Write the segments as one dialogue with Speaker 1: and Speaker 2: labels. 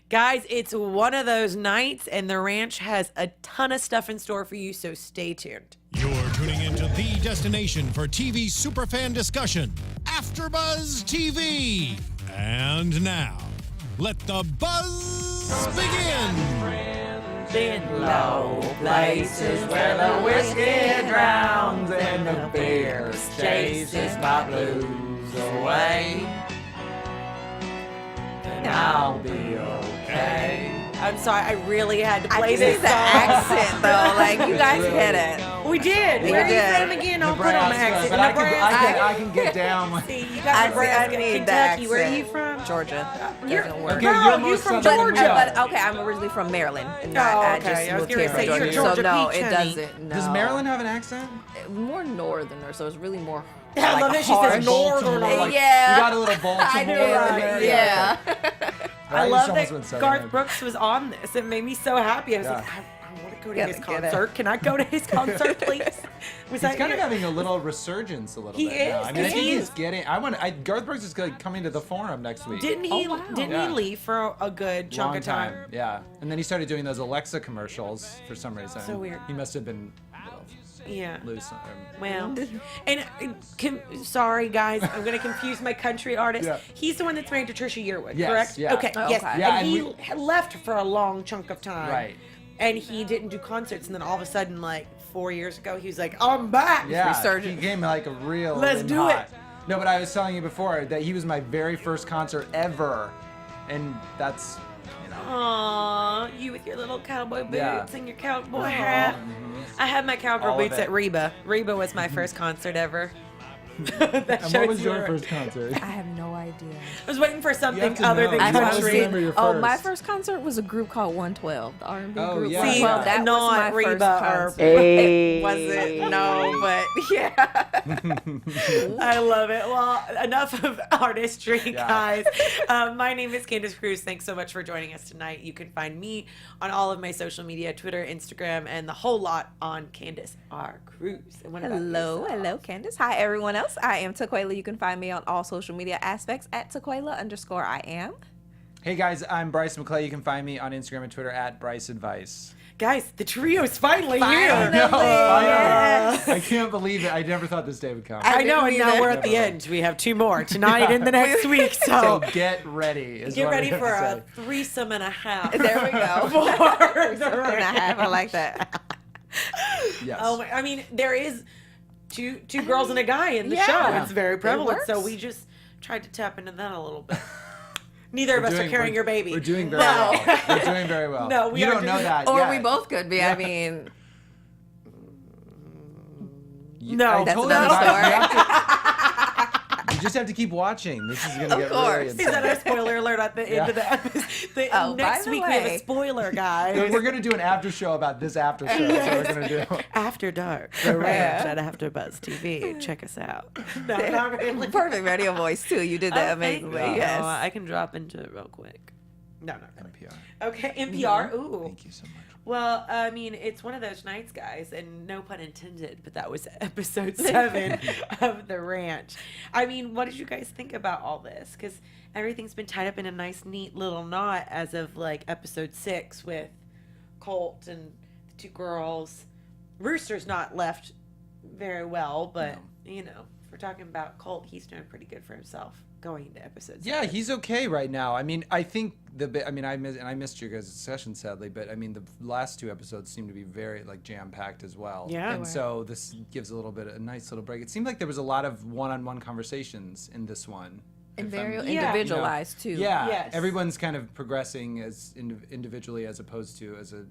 Speaker 1: Guys, it's one of those nights, and the ranch has a ton of stuff in store for you, so stay tuned.
Speaker 2: You're tuning into the destination for TV superfan discussion, AFTERBUZZ TV. And now, let the buzz begin.
Speaker 3: In low places where the whiskey drowns and the beer chases my blues away, then I'll be okay.
Speaker 1: I'm sorry, I really had to
Speaker 4: I
Speaker 1: play
Speaker 4: just
Speaker 1: this
Speaker 4: need the
Speaker 1: song.
Speaker 4: accent though. Like you guys hit it.
Speaker 1: We did. Where are you
Speaker 4: did.
Speaker 1: from again? I'll put on the accent.
Speaker 3: But I can get down with.
Speaker 1: See, you got Nebraska,
Speaker 4: I need the
Speaker 1: Kentucky. Where are
Speaker 4: accent.
Speaker 1: you from?
Speaker 4: Georgia.
Speaker 1: You're,
Speaker 4: Doesn't work.
Speaker 3: Okay,
Speaker 1: girl,
Speaker 3: you're
Speaker 1: you
Speaker 3: more
Speaker 1: from
Speaker 3: southern
Speaker 1: Georgia.
Speaker 3: than
Speaker 4: But okay, I'm originally from Maryland. And
Speaker 1: Oh,
Speaker 4: I
Speaker 1: okay.
Speaker 4: just
Speaker 1: I was
Speaker 4: moved
Speaker 1: gonna
Speaker 4: here
Speaker 1: say,
Speaker 4: from
Speaker 1: you're
Speaker 4: Georgia.
Speaker 1: Georgia
Speaker 4: So no,
Speaker 1: peach,
Speaker 4: it
Speaker 1: honey.
Speaker 4: doesn't. No.
Speaker 3: Does Maryland have an accent?
Speaker 4: More northerner, so it's really more.
Speaker 1: I
Speaker 4: like
Speaker 1: love that she
Speaker 4: hard.
Speaker 1: says northern.
Speaker 3: Baltimore, like,
Speaker 4: Yeah.
Speaker 3: You got a little Baltimore.
Speaker 4: I do.
Speaker 3: in there.
Speaker 4: Yeah.
Speaker 1: I
Speaker 3: used
Speaker 1: love
Speaker 3: to almost went
Speaker 1: that
Speaker 3: southern.
Speaker 1: Garth Brooks was on this. It made me so happy. I was
Speaker 3: Yeah.
Speaker 1: like, I want to go to
Speaker 4: Gotta
Speaker 1: his
Speaker 4: get it.
Speaker 1: concert. Can I go to his concert, please? Was
Speaker 3: He's
Speaker 1: that
Speaker 3: kind of
Speaker 1: your-
Speaker 3: having a little resurgence a little
Speaker 1: He
Speaker 3: bit now.
Speaker 1: is,
Speaker 3: I mean, I
Speaker 1: he
Speaker 3: think
Speaker 1: is.
Speaker 3: he's getting. Garth Brooks is coming to the Forum next week.
Speaker 1: Didn't he?
Speaker 4: Oh, wow.
Speaker 1: Didn't
Speaker 3: Yeah.
Speaker 1: he leave for a good chunk
Speaker 3: Long
Speaker 1: of time?
Speaker 3: Yeah, and then he started doing those Alexa commercials for some reason.
Speaker 1: So weird.
Speaker 3: He must have been a little
Speaker 1: Yeah.
Speaker 3: loose.
Speaker 1: Well, and sorry guys, I'm gonna confuse my country artist.
Speaker 3: Yeah.
Speaker 1: He's the one that's married to Trisha Yearwood,
Speaker 3: Yes,
Speaker 1: correct?
Speaker 3: yeah.
Speaker 1: Okay,
Speaker 4: Oh,
Speaker 1: yes.
Speaker 4: okay.
Speaker 3: Yeah,
Speaker 1: and
Speaker 3: and
Speaker 1: he
Speaker 3: we-
Speaker 1: left for a long chunk of time.
Speaker 3: Right.
Speaker 1: And he didn't do concerts, and then all of a sudden, like 4 years ago, he was like, "I'm back."
Speaker 3: Yeah,
Speaker 4: Resurgent.
Speaker 3: he came like a real.
Speaker 1: Let's
Speaker 3: in
Speaker 1: do
Speaker 3: hot.
Speaker 1: it.
Speaker 3: No, but I was telling you before that he was my very first concert ever, and that's.
Speaker 1: Aw, you with your little cowboy boots
Speaker 3: Yeah.
Speaker 1: and your cowboy hat. I had my cowboy
Speaker 3: All of
Speaker 1: boots
Speaker 3: it.
Speaker 1: at Reba. Reba was my first concert ever. That
Speaker 3: And
Speaker 1: shows
Speaker 3: what was
Speaker 1: you
Speaker 3: your
Speaker 1: were-
Speaker 3: first concert?
Speaker 4: I have no idea.
Speaker 1: I was waiting for something
Speaker 3: to
Speaker 1: other
Speaker 3: know.
Speaker 1: than
Speaker 3: You
Speaker 4: I've
Speaker 3: have to
Speaker 1: country.
Speaker 3: remember your
Speaker 4: Oh, my
Speaker 3: first.
Speaker 4: first concert was a group called 112, the R&B
Speaker 3: Oh,
Speaker 4: group.
Speaker 3: yeah.
Speaker 4: 112.
Speaker 3: See,
Speaker 4: That
Speaker 1: not
Speaker 4: was my
Speaker 1: Reba
Speaker 4: first
Speaker 1: or-
Speaker 4: concert. It wasn't, no, but yeah.
Speaker 1: I love it. Well, enough of artistry,
Speaker 3: Yeah.
Speaker 1: guys. My name is Candice Cruz. Thanks so much for joining us tonight. You can find me on all of my social media, Twitter, Instagram, and the whole lot on Candice R. Cruz. And what about
Speaker 4: Hello,
Speaker 1: yourself?
Speaker 4: hello, Candice. Hi, everyone else. I am Taquaila. You can find me on all social media aspects at Taquaila_I am.
Speaker 3: Hey guys, I'm Bryce McLeay. You can find me on Instagram and Twitter at Bryce Advice.
Speaker 1: Guys, the trio's finally
Speaker 4: Finally.
Speaker 1: here.
Speaker 3: No,
Speaker 4: Yes.
Speaker 3: I can't believe it. I never thought this day would come.
Speaker 1: I know, and
Speaker 4: didn't
Speaker 1: now
Speaker 4: either.
Speaker 1: we're at the end. We have two more tonight and the next week.
Speaker 3: So
Speaker 1: So
Speaker 3: get ready. Is
Speaker 1: get
Speaker 3: what I
Speaker 1: ready
Speaker 3: have
Speaker 1: for
Speaker 3: to
Speaker 1: a
Speaker 3: say.
Speaker 1: threesome and a half.
Speaker 4: There we go.
Speaker 1: For the
Speaker 4: And I have, I like that.
Speaker 3: Yes.
Speaker 1: Oh, I mean, there is two girls and a guy in the
Speaker 4: Yeah.
Speaker 1: show. It's very prevalent. So
Speaker 4: works.
Speaker 1: we just tried to tap into that a little bit. Neither of
Speaker 3: We're
Speaker 1: us are
Speaker 3: doing-
Speaker 1: carrying
Speaker 3: we're-
Speaker 1: your baby.
Speaker 3: We're doing very
Speaker 1: No.
Speaker 3: well. We're doing very well.
Speaker 1: No, we
Speaker 3: you
Speaker 1: are
Speaker 3: don't know
Speaker 1: doing-
Speaker 3: that
Speaker 4: Or
Speaker 3: yet.
Speaker 4: we both could be. I mean,
Speaker 1: No,
Speaker 3: I
Speaker 4: that's
Speaker 3: told you
Speaker 4: another
Speaker 3: guys,
Speaker 4: story.
Speaker 3: You just have to keep watching. This is gonna
Speaker 4: Of
Speaker 3: get
Speaker 4: course.
Speaker 3: really
Speaker 1: Is
Speaker 3: intense.
Speaker 1: that our spoiler alert at the end
Speaker 3: Yeah.
Speaker 1: of the episode?
Speaker 4: Oh, by
Speaker 1: Next
Speaker 4: the
Speaker 1: week we have a
Speaker 4: way.
Speaker 1: spoiler, guys.
Speaker 3: We're gonna do an after show about this after show. That's what we're gonna do.
Speaker 1: After Dark, The Ranch at AfterBuzz TV. Check us out. No, not really.
Speaker 4: Perfect radio voice, too. You did that
Speaker 1: Oh, thank
Speaker 4: amazingly.
Speaker 1: you.
Speaker 4: Yes.
Speaker 1: I can drop into it real quick. No, not really.
Speaker 3: NPR.
Speaker 1: Okay, NPR. Ooh.
Speaker 3: Thank you so much.
Speaker 1: Well, I mean, it's one of those nights, guys, and no pun intended, but that was episode 7 of The Ranch. I mean, what did you guys think about all this? Because everything's been tied up in a nice, neat little knot as of like episode 6 with Colt and the two girls. Rooster's not left very well, but you know, if we're talking about Colt, he's doing pretty good for himself going into episode 7.
Speaker 3: Yeah, he's okay right now. I mean, I think I missed your guys' session sadly, but I mean the last 2 episodes seem to be very like jam packed as well.
Speaker 1: Yeah.
Speaker 3: and so this gives a nice little break. It seemed like there was a lot of one-on-one conversations in this one.
Speaker 4: And
Speaker 3: If
Speaker 4: very
Speaker 3: I'm-
Speaker 4: individualized, too.
Speaker 3: Yeah,
Speaker 1: Yes.
Speaker 3: everyone's kind of progressing as individually as opposed to as a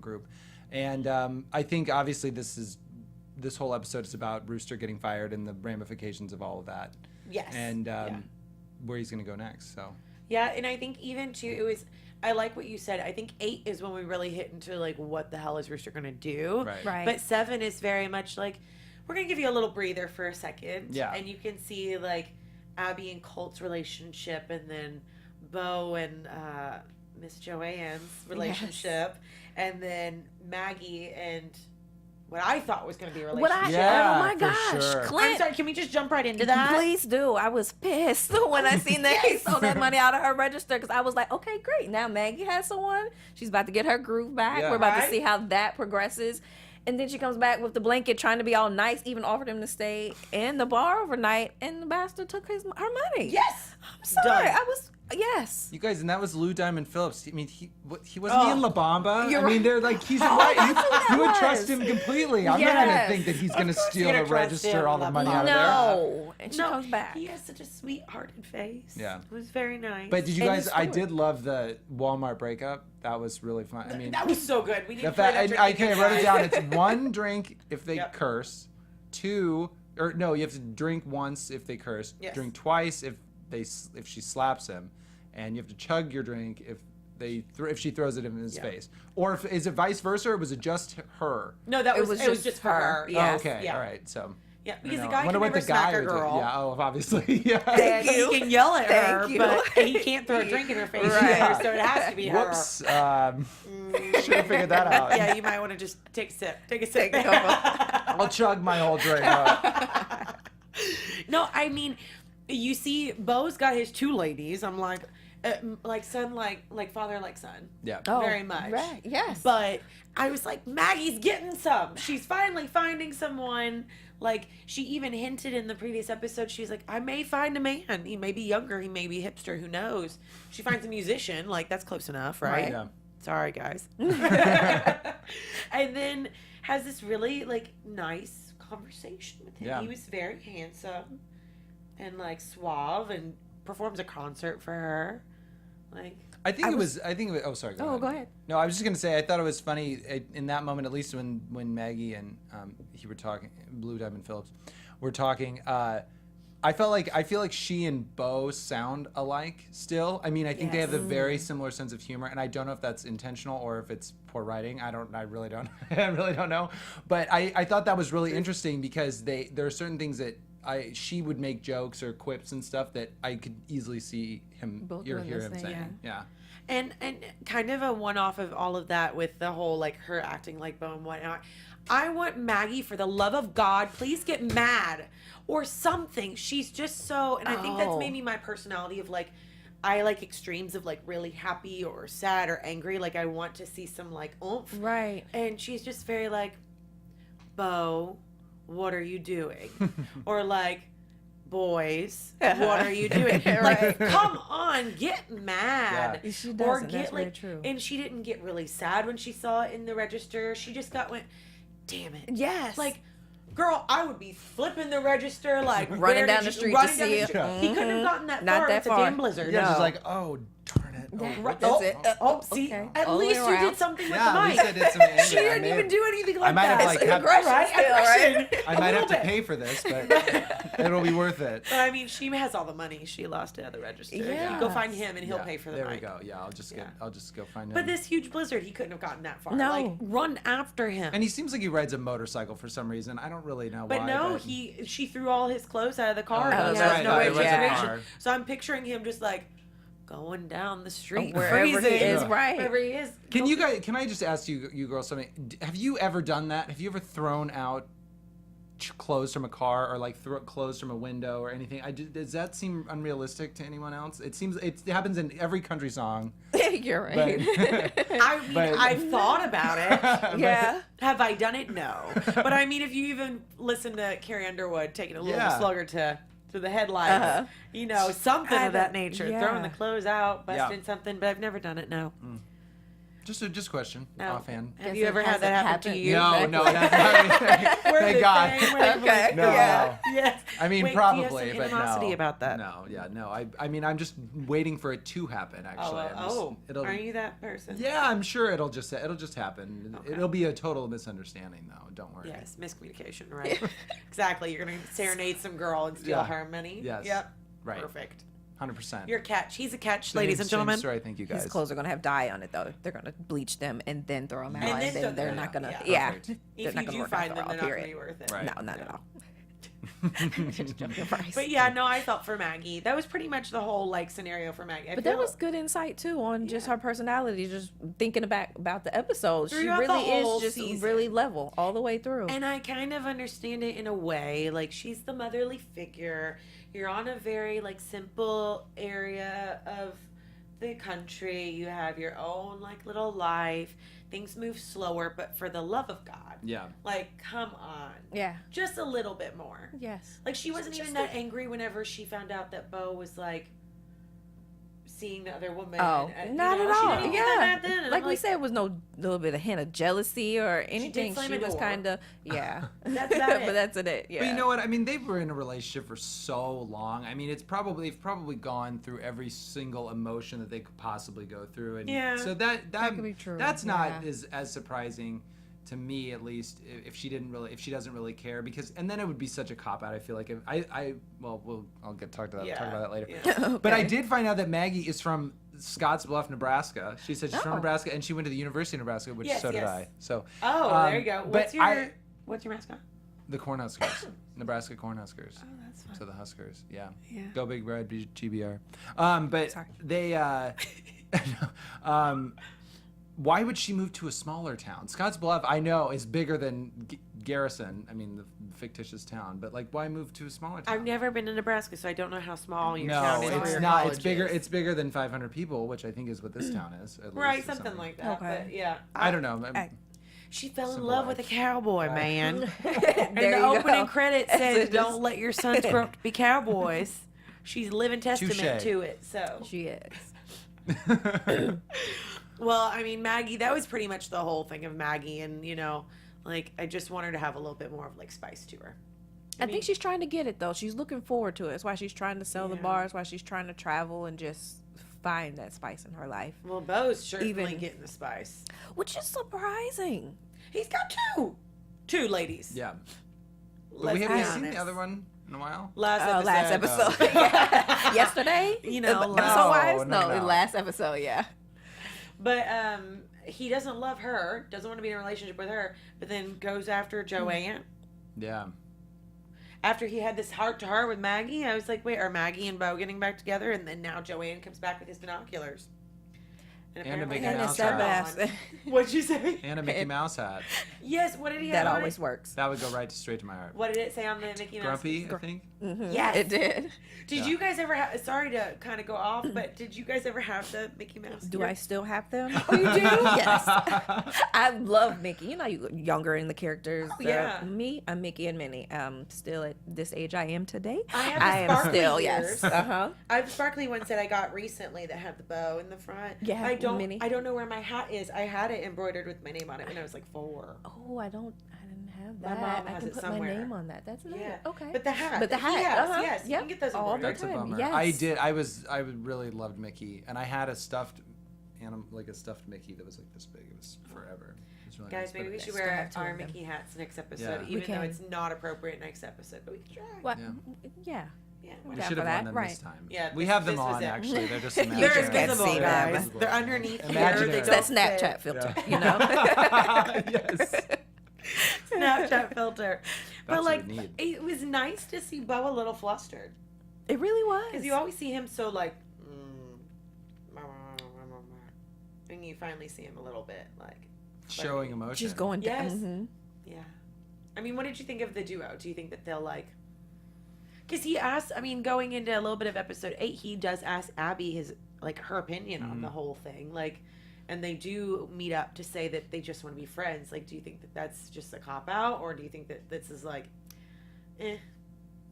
Speaker 3: group, and I think obviously this whole episode is about Rooster getting fired and the ramifications of all of that.
Speaker 1: Yes.
Speaker 3: And
Speaker 1: Yeah.
Speaker 3: where he's going to go next. So
Speaker 1: Yeah, and I think even too, it was. I like what you said. I think 8 is when we really hit into like what the hell is Rooster gonna do.
Speaker 3: Right.
Speaker 4: Right.
Speaker 1: But 7 is very much like we're gonna give you a little breather for a second.
Speaker 3: Yeah.
Speaker 1: And you can see like Abby and Colt's relationship, and then Beau and Miss Joanne's relationship, and then Maggie and what I thought was going to be a
Speaker 4: What
Speaker 1: relationship.
Speaker 3: Yeah,
Speaker 4: oh my
Speaker 3: for
Speaker 4: gosh,
Speaker 3: sure.
Speaker 4: Clint.
Speaker 1: I'm sorry, can we just jump right into that?
Speaker 4: Please do. I was pissed when I seen that he stole that money out of her register because I was like, okay, great. Now Maggie has someone. She's about to get her groove back.
Speaker 3: Yeah.
Speaker 4: We're about
Speaker 1: Right?
Speaker 4: to see how that progresses. And then she comes back with the blanket trying to be all nice, even offered him to stay in the bar overnight, and the bastard took her money.
Speaker 1: Yes.
Speaker 4: I'm sorry.
Speaker 1: Done.
Speaker 4: I was, yes.
Speaker 3: You guys, and that was Lou Diamond Phillips. I mean, he wasn't he in La Bamba?
Speaker 4: You're
Speaker 3: I mean,
Speaker 4: right.
Speaker 3: they're like, he's
Speaker 4: Oh,
Speaker 3: right.
Speaker 4: that's who
Speaker 3: You would
Speaker 4: that
Speaker 3: trust
Speaker 4: was.
Speaker 3: him completely. I'm not gonna
Speaker 4: Yes.
Speaker 3: think that he's gonna
Speaker 1: course
Speaker 3: steal
Speaker 1: you're
Speaker 3: the
Speaker 1: gonna trust
Speaker 3: register
Speaker 1: him,
Speaker 3: all the
Speaker 1: La
Speaker 3: money
Speaker 1: Bamba.
Speaker 3: out of there.
Speaker 4: No. And she
Speaker 1: No,
Speaker 4: comes back.
Speaker 1: He has such a sweethearted face.
Speaker 3: Yeah.
Speaker 1: It was very nice.
Speaker 3: But did you
Speaker 4: And
Speaker 3: guys?
Speaker 4: his
Speaker 3: I
Speaker 4: story.
Speaker 3: did love the Walmart breakup. That was really fun. I mean,
Speaker 1: that was so good. We need
Speaker 3: the
Speaker 1: to play
Speaker 3: fact
Speaker 1: that
Speaker 3: I
Speaker 1: drinking
Speaker 3: can write it
Speaker 1: game,
Speaker 3: down.
Speaker 1: guys.
Speaker 3: It's one drink if they
Speaker 1: Yep.
Speaker 3: curse, two or no, you have to drink once if they curse,
Speaker 1: Yes.
Speaker 3: drink twice if she slaps him, and you have to chug your drink if if she throws it in his
Speaker 1: Yeah.
Speaker 3: face, or is it vice versa, or was it just her?
Speaker 1: No, that
Speaker 4: It
Speaker 1: was
Speaker 4: was
Speaker 1: it was
Speaker 4: just
Speaker 1: just for
Speaker 4: her.
Speaker 1: her.
Speaker 3: Oh,
Speaker 1: Yes.
Speaker 3: okay,
Speaker 1: Yeah.
Speaker 3: all right. So
Speaker 1: Yeah,
Speaker 3: I
Speaker 1: because
Speaker 3: don't
Speaker 1: the
Speaker 3: know.
Speaker 1: guy
Speaker 3: Wonder
Speaker 1: can
Speaker 3: what
Speaker 1: never
Speaker 3: the
Speaker 1: smack
Speaker 3: guy
Speaker 1: a
Speaker 3: would do.
Speaker 1: girl.
Speaker 3: Yeah. Oh, obviously. Yeah.
Speaker 4: Thank
Speaker 1: He
Speaker 4: you.
Speaker 1: can yell at
Speaker 4: Thank
Speaker 1: her,
Speaker 4: you.
Speaker 1: but he can't throw a drink in her face
Speaker 4: Right.
Speaker 1: either, so it has to be her.
Speaker 3: Whoops. Should have figured that out.
Speaker 1: Yeah, you might want to just take a sip. Take a sip.
Speaker 4: Take a couple.
Speaker 3: I'll chug my whole drink up.
Speaker 1: No, I mean, you see, Beau's got his two ladies. I'm like son, like father, like son.
Speaker 3: Yeah.
Speaker 4: Oh,
Speaker 1: very much.
Speaker 4: Right. Yes.
Speaker 1: But I was like, Maggie's getting some. She's finally finding someone. Like, she even hinted in the previous episode, she's like, I may find a man. He may be younger. He may be hipster. Who knows? She finds a musician. Like, that's close enough, right?
Speaker 3: Yeah.
Speaker 1: Sorry, guys. And then has this really, like, nice conversation with him.
Speaker 3: Yeah.
Speaker 1: He was very handsome and, like, suave and performs a concert for her. Like,
Speaker 3: I think it was. Oh, sorry.
Speaker 4: Oh, go ahead.
Speaker 3: No, I was just gonna say. I thought it was funny in that moment, at least when Maggie and he were talking, Blue Diamond Phillips, were talking. I feel like she and Beau sound alike still. I mean, I think they have a very similar sense of humor, and I don't know if that's intentional or if it's poor writing. I really don't. I really don't know. But I thought that was really interesting because there are certain things that she would make jokes or quips and stuff that I could easily see him
Speaker 4: Both
Speaker 3: hear
Speaker 4: doing
Speaker 3: him
Speaker 4: the same,
Speaker 3: saying. Yeah.
Speaker 1: And kind of a one-off of all of that with the whole, like, her acting like Beau and whatnot. I want Maggie, for the love of God, please get mad or something. She's just so, and I think that's
Speaker 4: Oh.
Speaker 1: maybe my personality of, like, I like extremes of, like, really happy or sad or angry. Like, I want to see some, like, oomph.
Speaker 4: Right.
Speaker 1: And she's just very like, Beau, what are you doing? Or like, boys, what are you doing? Like, come on, get mad.
Speaker 4: Yeah. She
Speaker 1: Or
Speaker 4: doesn't.
Speaker 1: get
Speaker 4: That's very
Speaker 1: like,
Speaker 4: true.
Speaker 1: and she didn't get really sad when she saw it in the register. She just went, damn it.
Speaker 4: Yes.
Speaker 1: Like, girl, I would be flipping the register, like
Speaker 4: Running
Speaker 1: where
Speaker 4: down
Speaker 1: did
Speaker 4: the
Speaker 1: you-
Speaker 4: street
Speaker 1: running
Speaker 4: to
Speaker 1: down
Speaker 4: see
Speaker 1: the
Speaker 4: it.
Speaker 1: street. He couldn't have gotten that
Speaker 4: Not
Speaker 1: far.
Speaker 4: that
Speaker 1: It's a
Speaker 4: far.
Speaker 1: damn blizzard.
Speaker 3: Yeah,
Speaker 4: No.
Speaker 3: just like, oh, darn it.
Speaker 1: Right.
Speaker 4: That's it.
Speaker 1: Oh, see,
Speaker 4: okay.
Speaker 1: at
Speaker 4: All the
Speaker 1: least
Speaker 4: way
Speaker 1: you
Speaker 4: around.
Speaker 1: did something with
Speaker 3: Yeah,
Speaker 1: the
Speaker 3: at
Speaker 1: mic.
Speaker 3: least I did some anger.
Speaker 1: She
Speaker 3: I
Speaker 1: didn't
Speaker 3: may
Speaker 1: even
Speaker 3: have-
Speaker 1: do anything like
Speaker 3: I might
Speaker 1: that.
Speaker 3: have, like,
Speaker 1: It's
Speaker 3: had-
Speaker 1: aggression,
Speaker 4: Right?
Speaker 1: aggression.
Speaker 3: I
Speaker 1: A
Speaker 3: might have
Speaker 1: little
Speaker 3: to
Speaker 1: bit.
Speaker 3: pay for this, but it'll be worth it.
Speaker 1: But I mean, she has all the money. She lost it at the register.
Speaker 4: Yeah.
Speaker 1: Go find him, and he'll
Speaker 3: Yeah,
Speaker 1: pay for the
Speaker 3: there
Speaker 1: mic.
Speaker 3: we go. Yeah, I'll just go find him.
Speaker 1: But this huge blizzard, he couldn't have gotten that far.
Speaker 4: No.
Speaker 1: Like, run after him.
Speaker 3: And he seems like he rides a motorcycle for some reason. I don't really know
Speaker 1: But
Speaker 3: why.
Speaker 1: no, she threw all his clothes out of the car.
Speaker 3: Oh,
Speaker 1: and
Speaker 3: that's
Speaker 1: he has
Speaker 3: right.
Speaker 1: no
Speaker 3: It was a
Speaker 1: registration.
Speaker 3: car.
Speaker 1: So I'm picturing him just like going down the street,
Speaker 4: Wherever he
Speaker 1: freezing.
Speaker 4: is, right.
Speaker 1: Wherever he is.
Speaker 3: Can I just ask you girls something? Have you ever done that? Have you ever thrown out clothes from a car or like throw clothes from a window or anything? Does that seem unrealistic to anyone else? It seems it happens in every country song.
Speaker 4: You're right.
Speaker 1: I mean, I've thought about it.
Speaker 4: Yeah.
Speaker 1: Have I done it? No. But I mean, if you even listen to Carrie Underwood taking a little
Speaker 3: Yeah.
Speaker 1: slugger to the headlights, you know, something of that nature,
Speaker 4: yeah.
Speaker 1: throwing the clothes out, busting
Speaker 3: Yeah.
Speaker 1: something. But I've never done it. No.
Speaker 3: Just a question,
Speaker 1: No.
Speaker 3: offhand.
Speaker 1: Have you ever had that happen to you?
Speaker 3: No, no, that's not.
Speaker 1: We're
Speaker 3: Thank
Speaker 1: the
Speaker 3: God.
Speaker 1: same wavelength.
Speaker 4: Okay.
Speaker 3: No.
Speaker 1: Yeah. Yes.
Speaker 3: I mean,
Speaker 1: Wait, do
Speaker 3: probably,
Speaker 1: you have some
Speaker 3: but
Speaker 1: animosity
Speaker 3: no.
Speaker 1: about that?
Speaker 3: No, yeah, no. I mean, I'm just waiting for it to happen. Actually, it'll.
Speaker 1: Are you that person?
Speaker 3: Yeah, I'm sure it'll just happen.
Speaker 1: Okay.
Speaker 3: It'll be a total misunderstanding, though. Don't worry.
Speaker 1: Yes, miscommunication, right? Exactly. You're gonna serenade some girl and steal
Speaker 3: Yeah.
Speaker 1: her money.
Speaker 3: Yes.
Speaker 1: Yep.
Speaker 3: Right.
Speaker 1: Perfect.
Speaker 3: 100%.
Speaker 1: You're a catch. He's a catch, ladies and gentlemen.
Speaker 3: Sorry, thank you guys.
Speaker 4: His clothes are gonna have dye on it though. They're gonna bleach them and then throw them out,
Speaker 1: And then
Speaker 4: and then
Speaker 1: throw
Speaker 4: they're
Speaker 1: them
Speaker 4: not
Speaker 1: out,
Speaker 4: gonna.
Speaker 1: yeah.
Speaker 4: Yeah,
Speaker 3: Perfect.
Speaker 4: they're
Speaker 1: If
Speaker 4: not
Speaker 1: you
Speaker 4: gonna
Speaker 1: do
Speaker 4: work
Speaker 1: find
Speaker 4: out
Speaker 1: them,
Speaker 4: for
Speaker 1: they're
Speaker 4: all.
Speaker 1: not gonna be
Speaker 4: Period.
Speaker 1: worth it.
Speaker 3: Right.
Speaker 4: No, not at all. Just joking, Bryce.
Speaker 1: But yeah, no, I felt for Maggie. That was pretty much the whole like scenario for Maggie.
Speaker 4: But there was good insight too on just her personality. Just thinking about the episode, she
Speaker 1: Throughout the
Speaker 4: really
Speaker 1: whole
Speaker 4: is just
Speaker 1: season.
Speaker 4: really level all the way through.
Speaker 1: And I kind of understand it in a way. Like, she's the motherly figure. You're on a very, like, simple area of the country. You have your own, like, little life. Things move slower, but for the love of God.
Speaker 3: Yeah.
Speaker 1: Like, come on.
Speaker 4: Yeah.
Speaker 1: Just a little bit more.
Speaker 4: Yes.
Speaker 1: Like, she wasn't even that angry whenever she found out that Beau was, like, seeing the other woman.
Speaker 4: Oh,
Speaker 1: and,
Speaker 4: not
Speaker 1: you know,
Speaker 4: at all.
Speaker 1: She didn't get that
Speaker 4: Yeah.
Speaker 1: mad then. And
Speaker 4: Like
Speaker 1: I'm
Speaker 4: we said, it was no little bit of hint of jealousy or anything.
Speaker 1: slam
Speaker 4: She
Speaker 1: a
Speaker 4: was
Speaker 1: door.
Speaker 4: kind of, yeah.
Speaker 1: That's about it.
Speaker 4: But that's it. Yeah.
Speaker 3: But you know what? I mean, they were in a relationship for so long. I mean, they've probably gone through every single emotion that they could possibly go through, and
Speaker 1: Yeah.
Speaker 3: so that
Speaker 4: could be true.
Speaker 3: That's not
Speaker 4: Yeah.
Speaker 3: as surprising to me, at least, if she doesn't really care, because and then it would be such a cop out. I feel like if I'll talk about that later.
Speaker 1: Yeah.
Speaker 3: But I did find out that Maggie is from Scottsbluff, Nebraska. She said she's from Nebraska, and she went to the University of Nebraska, which so did I. So
Speaker 1: there you go.
Speaker 3: but
Speaker 1: What's your mascot?
Speaker 3: the Cornhuskers, Nebraska Cornhuskers.
Speaker 1: Oh, that's fun.
Speaker 3: So the Huskers, yeah.
Speaker 1: Yeah.
Speaker 3: Go Big Red, GBR. But
Speaker 4: Sorry.
Speaker 3: they, why would she move to a smaller town? Scottsbluff, I know, is bigger than Garrison. I mean, the fictitious town. But like, why move to a smaller town?
Speaker 1: I've never been to Nebraska, so I don't know how small your
Speaker 3: No,
Speaker 1: town is. or
Speaker 3: it's
Speaker 1: your
Speaker 3: not.
Speaker 1: college
Speaker 3: It's bigger.
Speaker 1: is.
Speaker 3: It's bigger than 500 people, which I think is what this town is. At
Speaker 1: Right,
Speaker 3: least, or
Speaker 1: something like that.
Speaker 4: Okay.
Speaker 1: But yeah,
Speaker 3: I don't know.
Speaker 1: she fell in
Speaker 3: Simple
Speaker 1: love
Speaker 3: life.
Speaker 1: with a cowboy,
Speaker 3: Right.
Speaker 1: man.
Speaker 4: There
Speaker 1: And the
Speaker 4: you
Speaker 1: opening
Speaker 4: go.
Speaker 1: credit
Speaker 4: That's
Speaker 1: says,
Speaker 4: it, just-
Speaker 1: "Don't let your sons grow up to be cowboys." She's living testament
Speaker 3: Touche.
Speaker 1: to it. So,
Speaker 4: She is.
Speaker 1: well, I mean, Maggie, that was pretty much the whole thing of Maggie, and like I just want her to have a little bit more of like spice to her.
Speaker 4: I think she's trying to get it though. She's looking forward to it. That's why she's trying to sell the
Speaker 1: Yeah.
Speaker 4: bars. Why she's trying to travel and just find that spice in her life,
Speaker 1: Well, Beau's certainly
Speaker 4: Even-
Speaker 1: getting the spice.
Speaker 4: which is surprising.
Speaker 1: He's got two ladies.
Speaker 3: Yeah. But
Speaker 1: Let's
Speaker 3: we
Speaker 1: be
Speaker 3: haven't seen
Speaker 1: honest.
Speaker 3: the other one in a while.
Speaker 1: Last episode.
Speaker 4: Yesterday,
Speaker 1: No.
Speaker 4: episode wise,
Speaker 3: No.
Speaker 4: last episode, yeah.
Speaker 1: But he doesn't love her, doesn't want to be in a relationship with her, but then goes after Joanne.
Speaker 3: Yeah.
Speaker 1: After he had this heart to heart with Maggie, I was like, wait, are Maggie and Beau getting back together? And then now Joanne comes back with his binoculars.
Speaker 3: And a
Speaker 1: apparently
Speaker 3: Mickey
Speaker 1: that's
Speaker 3: Mouse
Speaker 1: gone.
Speaker 3: hat.
Speaker 1: What'd you say?
Speaker 3: And a Mickey Mouse hat.
Speaker 1: Yes, what did he have
Speaker 4: That
Speaker 1: on
Speaker 4: always
Speaker 1: it?
Speaker 4: works.
Speaker 3: That would go straight to my heart.
Speaker 1: What did it say on the Mickey Mouse?
Speaker 3: Grumpy, I think.
Speaker 1: Yes.
Speaker 4: It did.
Speaker 1: Did
Speaker 3: Yeah.
Speaker 1: you guys ever have, sorry to kind of go off, but did you guys ever have the Mickey Mouse?
Speaker 4: Do
Speaker 1: here?
Speaker 4: I still have them? Oh, you do? Yes. I love Mickey. You know, you younger in the characters.
Speaker 1: Oh, yeah.
Speaker 4: Me, I'm Mickey and Minnie. Still at this age I am today.
Speaker 1: I have the
Speaker 4: I am
Speaker 1: sparkly
Speaker 4: still,
Speaker 1: ears.
Speaker 4: yes. Uh-huh.
Speaker 1: I have sparkly ones that I got recently that have the bow in the front.
Speaker 4: Yeah,
Speaker 1: I don't
Speaker 4: Minnie.
Speaker 1: I don't know where my hat is. I had it embroidered with my name on it when I was like 4.
Speaker 4: Oh, I didn't have
Speaker 1: My
Speaker 4: that.
Speaker 1: mom
Speaker 4: I
Speaker 1: has
Speaker 4: can
Speaker 1: it
Speaker 4: put
Speaker 1: somewhere.
Speaker 4: my name on that. That's
Speaker 1: Yeah.
Speaker 4: okay.
Speaker 1: But the hat.
Speaker 4: But the
Speaker 1: that he
Speaker 4: hat,
Speaker 1: has,
Speaker 4: uh-huh.
Speaker 1: yes. You
Speaker 4: Yep.
Speaker 1: can get those
Speaker 4: All the
Speaker 1: embroidered.
Speaker 3: That's a
Speaker 4: time.
Speaker 3: bummer.
Speaker 4: Yes.
Speaker 3: I did. I really loved Mickey, and I had a stuffed like a stuffed Mickey that was like this big. It was forever. It was really
Speaker 1: Guys,
Speaker 3: nice,
Speaker 1: maybe
Speaker 3: but-
Speaker 1: we should
Speaker 4: still
Speaker 1: wear
Speaker 4: have two
Speaker 1: our
Speaker 4: of them.
Speaker 1: Mickey hats next episode,
Speaker 3: Yeah.
Speaker 1: even
Speaker 4: We
Speaker 1: though
Speaker 4: can.
Speaker 1: it's not appropriate next episode. But we can try.
Speaker 4: What?
Speaker 3: Yeah.
Speaker 1: Yeah.
Speaker 3: We
Speaker 4: down
Speaker 3: should
Speaker 4: for
Speaker 3: have
Speaker 4: that,
Speaker 3: worn them this
Speaker 4: right.
Speaker 3: time.
Speaker 1: Yeah,
Speaker 3: we
Speaker 1: this-
Speaker 3: have them
Speaker 1: this was
Speaker 3: on
Speaker 1: it.
Speaker 3: actually. They're just
Speaker 4: They're
Speaker 1: They're
Speaker 3: imaginary.
Speaker 4: just can't
Speaker 1: invisible,
Speaker 4: see
Speaker 1: guys.
Speaker 4: them.
Speaker 1: They're underneath here.
Speaker 3: Imaginary.
Speaker 1: They
Speaker 4: It's
Speaker 1: don't
Speaker 4: that
Speaker 1: fit.
Speaker 4: Snapchat filter,
Speaker 3: Yeah.
Speaker 4: you know?
Speaker 3: Yes.
Speaker 1: Snapchat filter. But
Speaker 3: That's
Speaker 1: like,
Speaker 3: what we need.
Speaker 1: it was nice to see Beau a little flustered.
Speaker 4: It really was.
Speaker 1: Because you always see him so like, and you finally see him a little bit like
Speaker 3: Showing emotion.
Speaker 4: She's going down.
Speaker 1: Yes.
Speaker 4: Mhm.
Speaker 1: yeah. I mean, what did you think of the duo? Do you think that they'll like? Because he asked. I mean, going into a little bit of episode 8, he does ask Abby her opinion on the whole thing. Like, and they do meet up to say that they just want to be friends. Like, do you think that that's just a cop out, or do you think that this is like,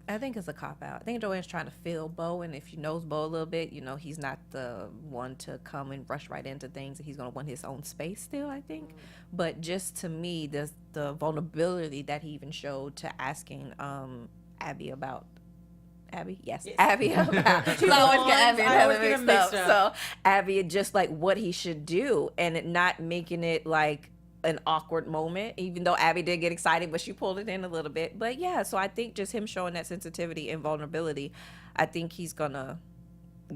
Speaker 4: I think it's a cop out. I think Joanne's trying to feel Beau, and if she knows Beau a little bit, you know, he's not the one to come and rush right into things. He's going to want his own space still, I think. But just to me, the vulnerability that he even showed to asking Abby about Abby, yes. Abby about. She's always got Abby and
Speaker 1: I always
Speaker 4: Heather
Speaker 1: get 'em
Speaker 4: mixed
Speaker 1: mixed
Speaker 4: up. So Abby, just like what he should do, and it not making it like an awkward moment, even though Abby did get excited, but she pulled it in a little bit. But yeah, so I think just him showing that sensitivity and vulnerability, I think he's gonna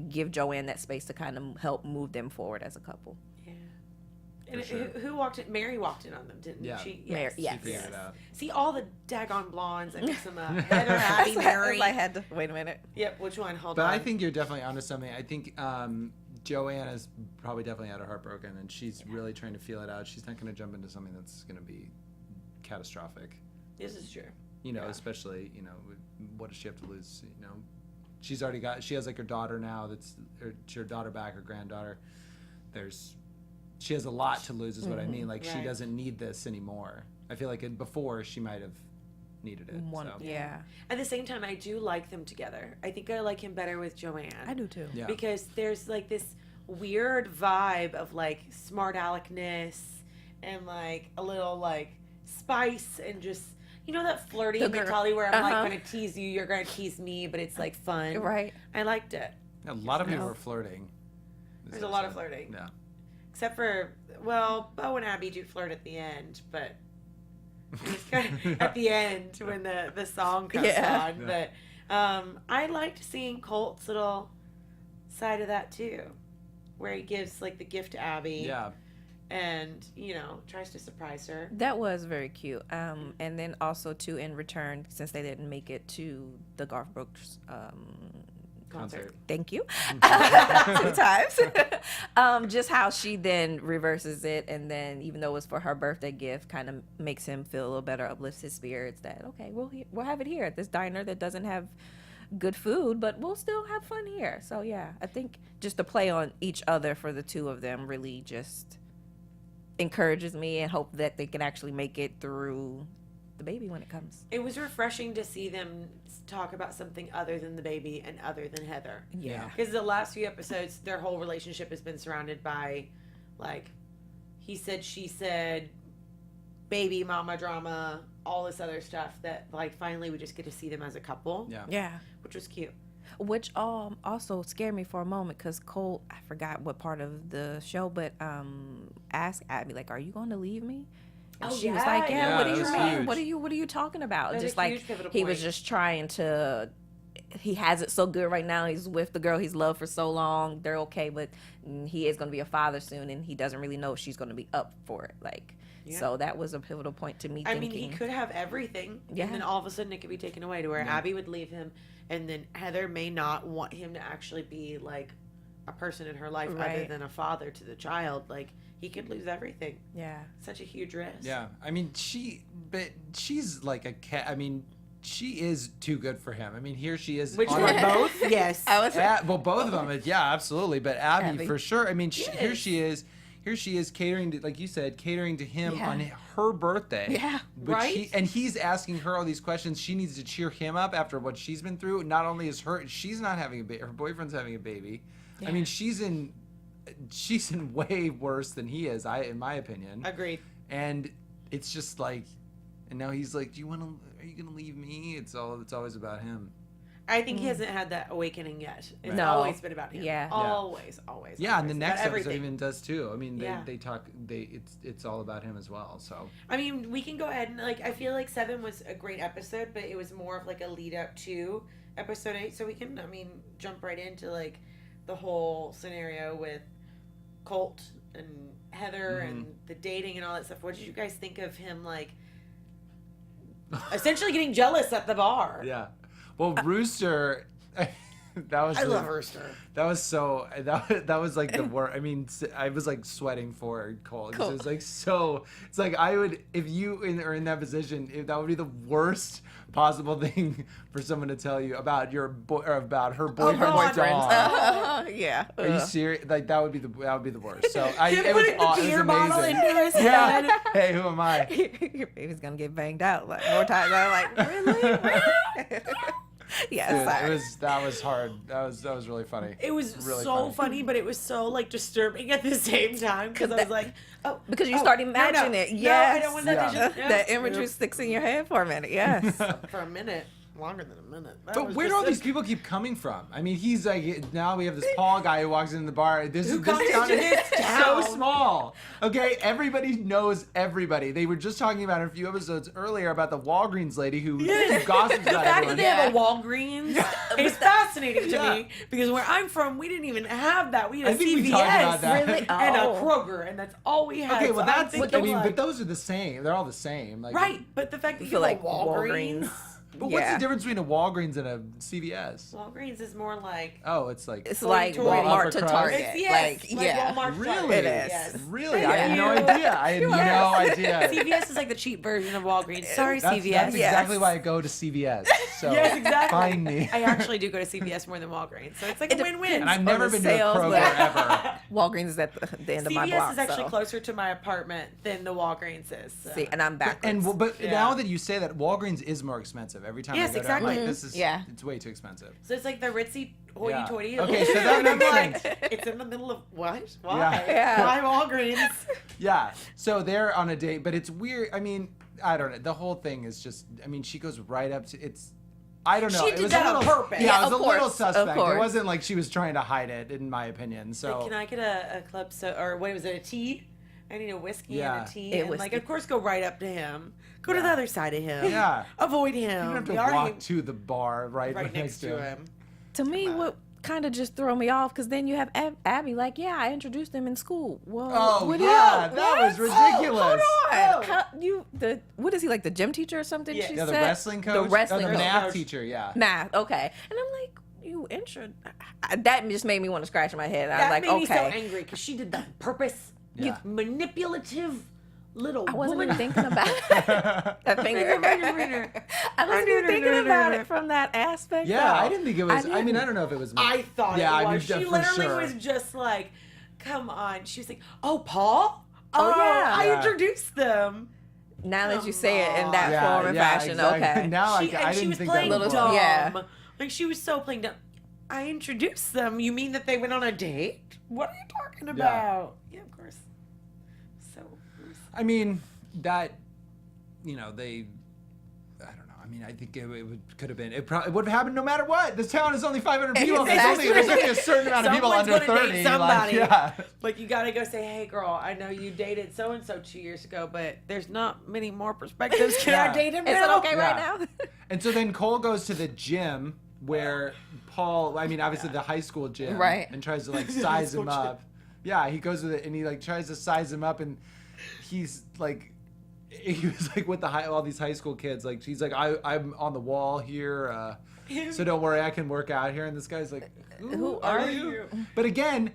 Speaker 4: give Joanne that space to kind of help move them forward as a couple.
Speaker 1: yeah. And
Speaker 3: sure.
Speaker 1: who walked in? Mary walked in on them, didn't
Speaker 3: Yeah.
Speaker 1: she?
Speaker 4: Mary,
Speaker 3: She
Speaker 4: yes.
Speaker 3: figured it out.
Speaker 1: See, all the daggone blondes, I mix them up. Heather, Abby,
Speaker 4: That's why-
Speaker 1: Mary.
Speaker 4: I had to wait a minute.
Speaker 1: Yep, which one? Hold
Speaker 3: But
Speaker 1: on.
Speaker 3: I think you're definitely onto something. I think Joanna's probably definitely had her heart broken, and she's really trying to feel it out. She's not going to jump into something that's going to be catastrophic.
Speaker 1: This is true.
Speaker 3: You know,
Speaker 1: Yeah.
Speaker 3: especially, you know, what does she have to lose? You know, she's already got, she has like her daughter now, her daughter back, her granddaughter. She has a lot to lose is what I mean. Like, she
Speaker 1: Right.
Speaker 3: doesn't need this anymore. I feel like before she might have needed it. So.
Speaker 4: Yeah,
Speaker 1: At the same time, I do like them together. I think I like him better with Joanne.
Speaker 4: I do too.
Speaker 3: Yeah.
Speaker 1: Because there's like this weird vibe of like smart aleckness and like a little like spice and just, you know, that flirty
Speaker 4: The girl-
Speaker 1: mentality where I'm like
Speaker 4: Uh-huh.
Speaker 1: going to tease you, you're going to tease me, but it's like fun.
Speaker 4: Right.
Speaker 1: I liked it.
Speaker 3: A lot of people
Speaker 4: No.
Speaker 3: were flirting.
Speaker 1: There's a lot of flirting.
Speaker 3: Yeah.
Speaker 1: Except for, well, Beau and Abby do flirt at the end, but it's kind of at the end when the song comes
Speaker 4: Yeah.
Speaker 1: on. But I liked seeing Colt's little side of that too, where he gives like the gift to Abby.
Speaker 3: Yeah.
Speaker 1: And, you know, tries to surprise her.
Speaker 4: That was very cute. And then also too, in return, since they didn't make it to the Garth Brooks
Speaker 3: Concert.
Speaker 4: thank you 2 times. Just how she then reverses it, and then even though it was for her birthday gift, kind of makes him feel a little better, uplifts his spirits. That okay, we'll have it here at this diner that doesn't have good food, but we'll still have fun here. So yeah, I think just the play on each other for the two of them really just encourages me, and hope that they can actually make it through the baby when it comes.
Speaker 1: It was refreshing to see them talk about something other than the baby and other than Heather.
Speaker 4: Yeah.
Speaker 1: Because the last few episodes, their whole relationship has been surrounded by, like, he said, she said, baby mama drama, all this other stuff that, like, finally we just get to see them as a couple.
Speaker 3: Yeah.
Speaker 4: Yeah.
Speaker 1: Which was cute.
Speaker 4: Which also scared me for a moment, because Colt, I forgot what part of the show, but asked Abby, like, are you going to leave me? And
Speaker 1: Oh,
Speaker 4: she was
Speaker 1: yeah,
Speaker 4: like,
Speaker 1: yeah,
Speaker 4: yeah, what do
Speaker 3: that
Speaker 4: you
Speaker 3: was
Speaker 4: mean?
Speaker 3: huge.
Speaker 4: What are you talking about?
Speaker 1: That was
Speaker 4: Just
Speaker 1: a
Speaker 4: like
Speaker 1: huge pivotal
Speaker 4: he was
Speaker 1: point.
Speaker 4: just trying to, he has it so good right now. He's with the girl he's loved for so long. They're okay, but he is going to be a father soon, and he doesn't really know if she's going to be up for it. Like,
Speaker 1: Yeah.
Speaker 4: so that was a pivotal point to me
Speaker 1: I
Speaker 4: thinking.
Speaker 1: mean, he could have everything,
Speaker 4: Yeah.
Speaker 1: and then all of a sudden it could be taken away to where Abby would leave him, and then Heather may not want him to actually be like a person in her life other
Speaker 4: Right.
Speaker 1: than a father to the child. Like, he could lose everything.
Speaker 4: Yeah.
Speaker 1: Such a huge risk.
Speaker 3: Yeah. I mean, she's like a cat. I mean, she is too good for him. I mean, here she is.
Speaker 1: Which
Speaker 3: on
Speaker 1: one?
Speaker 3: a-
Speaker 1: Both? Yes.
Speaker 4: I was
Speaker 3: Well, both of them. Yeah, absolutely. But Abby,
Speaker 4: Abby.
Speaker 3: for sure. I mean, here
Speaker 1: Yes.
Speaker 3: she is. Here she is catering to, like you said, catering to him
Speaker 4: Yeah.
Speaker 3: on her birthday.
Speaker 4: Yeah.
Speaker 3: Which
Speaker 1: Right?
Speaker 3: and he's asking her all these questions. She needs to cheer him up after what she's been through. Not only is she's not having a baby, her boyfriend's having a baby. I mean, she's in way worse than he is, in my opinion.
Speaker 1: Agreed.
Speaker 3: And it's just like, and now he's like, are you gonna leave me? It's always about him.
Speaker 1: I think he hasn't had that awakening yet. It's
Speaker 4: No.
Speaker 1: always been about him.
Speaker 4: Yeah.
Speaker 1: Always.
Speaker 3: Yeah, and the
Speaker 1: always.
Speaker 3: next
Speaker 1: About
Speaker 3: episode
Speaker 1: everything.
Speaker 3: even does too. I mean,
Speaker 1: Yeah.
Speaker 3: it's all about him as well. So
Speaker 1: I mean, we can go ahead and, like, I feel like 7 was a great episode, but it was more of like a lead up to episode 8. So we can, I mean, jump right into like the whole scenario with Colt and Heather and the dating and all that stuff. What did you guys think of him, like, essentially getting jealous at the bar?
Speaker 3: yeah, well, Rooster. That was
Speaker 1: I love Rooster.
Speaker 3: That was so that was like the worst. I mean, I was like sweating for Colt. 'Cause it was like so. It's like I would, if you are in that position, that would be the worst possible thing for someone to tell you about your or about her boyfriend's dog.
Speaker 4: Yeah.
Speaker 3: Are you serious? Like that would be the worst. So
Speaker 1: Him
Speaker 3: it was
Speaker 1: putting the beer bottle
Speaker 3: amazing.
Speaker 1: into his
Speaker 3: Yeah.
Speaker 1: head.
Speaker 3: Hey, who am I?
Speaker 4: Your baby's gonna get banged out like more times. I'm like, really? Yeah,
Speaker 3: Dude,
Speaker 4: sorry.
Speaker 3: that was hard. That was really funny.
Speaker 1: It was
Speaker 3: Really
Speaker 1: so funny, but it was so, like, disturbing at the same time because I was like, oh.
Speaker 4: Because you
Speaker 1: oh,
Speaker 4: start
Speaker 1: no,
Speaker 4: imagining
Speaker 1: no.
Speaker 4: it.
Speaker 1: No,
Speaker 4: Yes.
Speaker 1: I don't want that
Speaker 3: Yeah.
Speaker 1: vision. No.
Speaker 4: That imagery sticks in your head for a minute. Yes.
Speaker 1: For a minute. longer than a minute. That
Speaker 3: But
Speaker 1: was
Speaker 3: where do
Speaker 1: just
Speaker 3: all these people keep coming from? I mean, he's like, now we have this Paul guy who walks into the bar. This
Speaker 1: Who
Speaker 3: town
Speaker 1: comes to
Speaker 3: is
Speaker 1: this
Speaker 3: so
Speaker 1: town?
Speaker 3: small. Okay, everybody knows everybody. They were just talking about it a few episodes earlier about the Walgreens lady who gossips
Speaker 1: The
Speaker 3: about
Speaker 1: fact
Speaker 3: everyone.
Speaker 1: that they have a Walgreens is fascinating to
Speaker 3: Yeah.
Speaker 1: me because where I'm from, we didn't even have that. We had a
Speaker 3: I think
Speaker 1: CVS
Speaker 3: we talked about that.
Speaker 4: Really?
Speaker 1: and a
Speaker 4: Oh.
Speaker 1: Kroger, and that's all we had.
Speaker 3: Okay,
Speaker 1: So
Speaker 3: well
Speaker 1: I'm
Speaker 3: that's.
Speaker 1: thinking,
Speaker 3: I mean,
Speaker 1: like,
Speaker 3: but those are the same. They're all the same. Like,
Speaker 1: right. But the fact that you
Speaker 4: feel
Speaker 1: have
Speaker 4: like
Speaker 1: a Walgreens.
Speaker 3: But what's
Speaker 4: Yeah.
Speaker 3: the difference between a Walgreens and a CVS?
Speaker 1: Walgreens is more like
Speaker 3: Oh, it's like.
Speaker 4: It's like
Speaker 1: Toy.
Speaker 4: Walmart to
Speaker 3: Upper crust?
Speaker 4: Target.
Speaker 1: it's, yes, like
Speaker 4: yeah.
Speaker 1: Walmart.
Speaker 3: Really?
Speaker 1: Target,
Speaker 4: It is.
Speaker 1: Yes.
Speaker 3: Really? I had no idea. I had no idea.
Speaker 1: CVS is like the cheap version of Walgreens. Sorry,
Speaker 3: That's
Speaker 1: CVS.
Speaker 3: exactly
Speaker 4: Yes.
Speaker 3: why I go to CVS. So
Speaker 1: Yes, exactly.
Speaker 3: find me.
Speaker 1: I actually do go to CVS more than Walgreens, so it's like a win-win.
Speaker 3: And I've
Speaker 4: on
Speaker 3: never
Speaker 4: the
Speaker 3: been to a
Speaker 4: sales,
Speaker 3: Kroger
Speaker 4: but-
Speaker 3: ever.
Speaker 4: Walgreens is at the end of my
Speaker 1: CVS
Speaker 4: block.
Speaker 1: is actually
Speaker 4: so.
Speaker 1: closer to my apartment than the Walgreens is. So.
Speaker 4: See, and I'm backwards.
Speaker 3: But
Speaker 1: Yeah.
Speaker 3: now that you say that, Walgreens is more expensive every time.
Speaker 1: Yes,
Speaker 3: I go
Speaker 1: exactly.
Speaker 3: Down, like, this is,
Speaker 4: Yeah.
Speaker 3: it's way too expensive.
Speaker 1: So it's like the ritzy hoity-toity.
Speaker 3: Yeah. Okay, so that
Speaker 1: And I'm
Speaker 3: makes
Speaker 1: like,
Speaker 3: sense.
Speaker 1: it's in the middle of what? Why?
Speaker 3: Yeah.
Speaker 1: Why Walgreens?
Speaker 3: Yeah. So they're on a date, but it's weird. I mean, I don't know. The whole thing is just. I mean, she goes right up to it's. I don't know.
Speaker 1: She
Speaker 3: it
Speaker 1: did
Speaker 3: was
Speaker 1: that
Speaker 3: a
Speaker 1: on
Speaker 3: little,
Speaker 1: purpose.
Speaker 3: Yeah,
Speaker 4: Yeah,
Speaker 3: it was
Speaker 4: of
Speaker 3: a little
Speaker 4: course, of
Speaker 3: suspect. It
Speaker 4: course.
Speaker 3: wasn't like she was trying to hide it, in my opinion. So.
Speaker 1: Like, can I get a club or what was it, a tea? I need a whiskey
Speaker 3: Yeah.
Speaker 1: and a tea.
Speaker 4: A
Speaker 1: And like,
Speaker 4: whiskey.
Speaker 1: of course, go right up to him. Go to
Speaker 3: Yeah.
Speaker 1: the other side of him.
Speaker 3: Yeah.
Speaker 1: Avoid him.
Speaker 3: You don't have to
Speaker 1: We already-
Speaker 3: walk to the bar right
Speaker 1: next to him.
Speaker 4: To me, what kind of just threw me off, because then you have Abby like, yeah, I introduced them in school. Well,
Speaker 3: Oh,
Speaker 4: what
Speaker 3: yeah,
Speaker 4: is-
Speaker 3: that was
Speaker 4: what?
Speaker 3: ridiculous.
Speaker 4: Hold on.
Speaker 1: Oh.
Speaker 4: What is he, like the gym teacher or something?
Speaker 1: Yeah.
Speaker 4: She
Speaker 3: Yeah, the
Speaker 4: said?
Speaker 3: wrestling coach.
Speaker 4: The wrestling
Speaker 3: Oh, the
Speaker 4: coach.
Speaker 3: math teacher. Yeah.
Speaker 4: Math, okay. And I'm like, you intro. That just made me want to scratch my head. I was
Speaker 1: That
Speaker 4: like,
Speaker 1: made me so
Speaker 4: okay.
Speaker 1: angry because she did that on purpose.
Speaker 3: Yeah.
Speaker 1: Manipulative little
Speaker 4: I wasn't
Speaker 1: woman.
Speaker 4: even thinking about that finger. I wasn't even thinking about it from that aspect.
Speaker 3: Yeah,
Speaker 4: though.
Speaker 3: I didn't think it was. I mean,
Speaker 4: didn't.
Speaker 3: I don't know if it was.
Speaker 1: I thought
Speaker 3: Yeah,
Speaker 1: it
Speaker 3: I
Speaker 1: was.
Speaker 3: mean,
Speaker 1: She
Speaker 3: for
Speaker 1: literally
Speaker 3: sure.
Speaker 1: was just like, come on. She was like, oh, Paul?
Speaker 4: Oh, yeah.
Speaker 1: I
Speaker 3: Yeah.
Speaker 1: introduced them.
Speaker 4: Now that you
Speaker 1: Come
Speaker 4: say it in that
Speaker 3: Yeah,
Speaker 4: form and
Speaker 3: yeah,
Speaker 4: fashion,
Speaker 3: exactly.
Speaker 4: okay.
Speaker 3: Now I
Speaker 1: And
Speaker 3: didn't
Speaker 1: she was
Speaker 3: think
Speaker 1: playing
Speaker 3: that
Speaker 4: Little-
Speaker 3: before.
Speaker 1: dumb.
Speaker 4: Yeah.
Speaker 1: Like, she was so playing dumb. I introduced them. You mean that they went on a date? What are you talking about? Yeah, of course. So.
Speaker 3: I mean, that, you know, they. I don't know. I mean, I think could have been. It would have happened no matter what. This town is only 500 people.
Speaker 4: Exactly.
Speaker 3: There's only a certain amount of people
Speaker 1: Someone's
Speaker 3: under
Speaker 1: gonna
Speaker 3: 30.
Speaker 1: date somebody.
Speaker 3: Like, yeah.
Speaker 1: Like, you gotta go say, hey, girl, I know you dated so and so 2 years ago, but there's not many more perspectives. Can I
Speaker 3: Yeah.
Speaker 1: date him
Speaker 4: Is it
Speaker 1: now?
Speaker 4: okay
Speaker 3: Yeah.
Speaker 4: right now?
Speaker 3: And so then Cole goes to the gym where Paul, I mean, obviously the high school gym,
Speaker 4: Right.
Speaker 3: and tries to like size him
Speaker 1: school gym.
Speaker 3: up. Yeah, he goes with it and he like tries to size him up, and he's like, he was like with all these high school kids. Like he's like, I'm on the wall here, so don't worry, I can work out here. And this guy's like,
Speaker 4: Who are
Speaker 3: you? But again,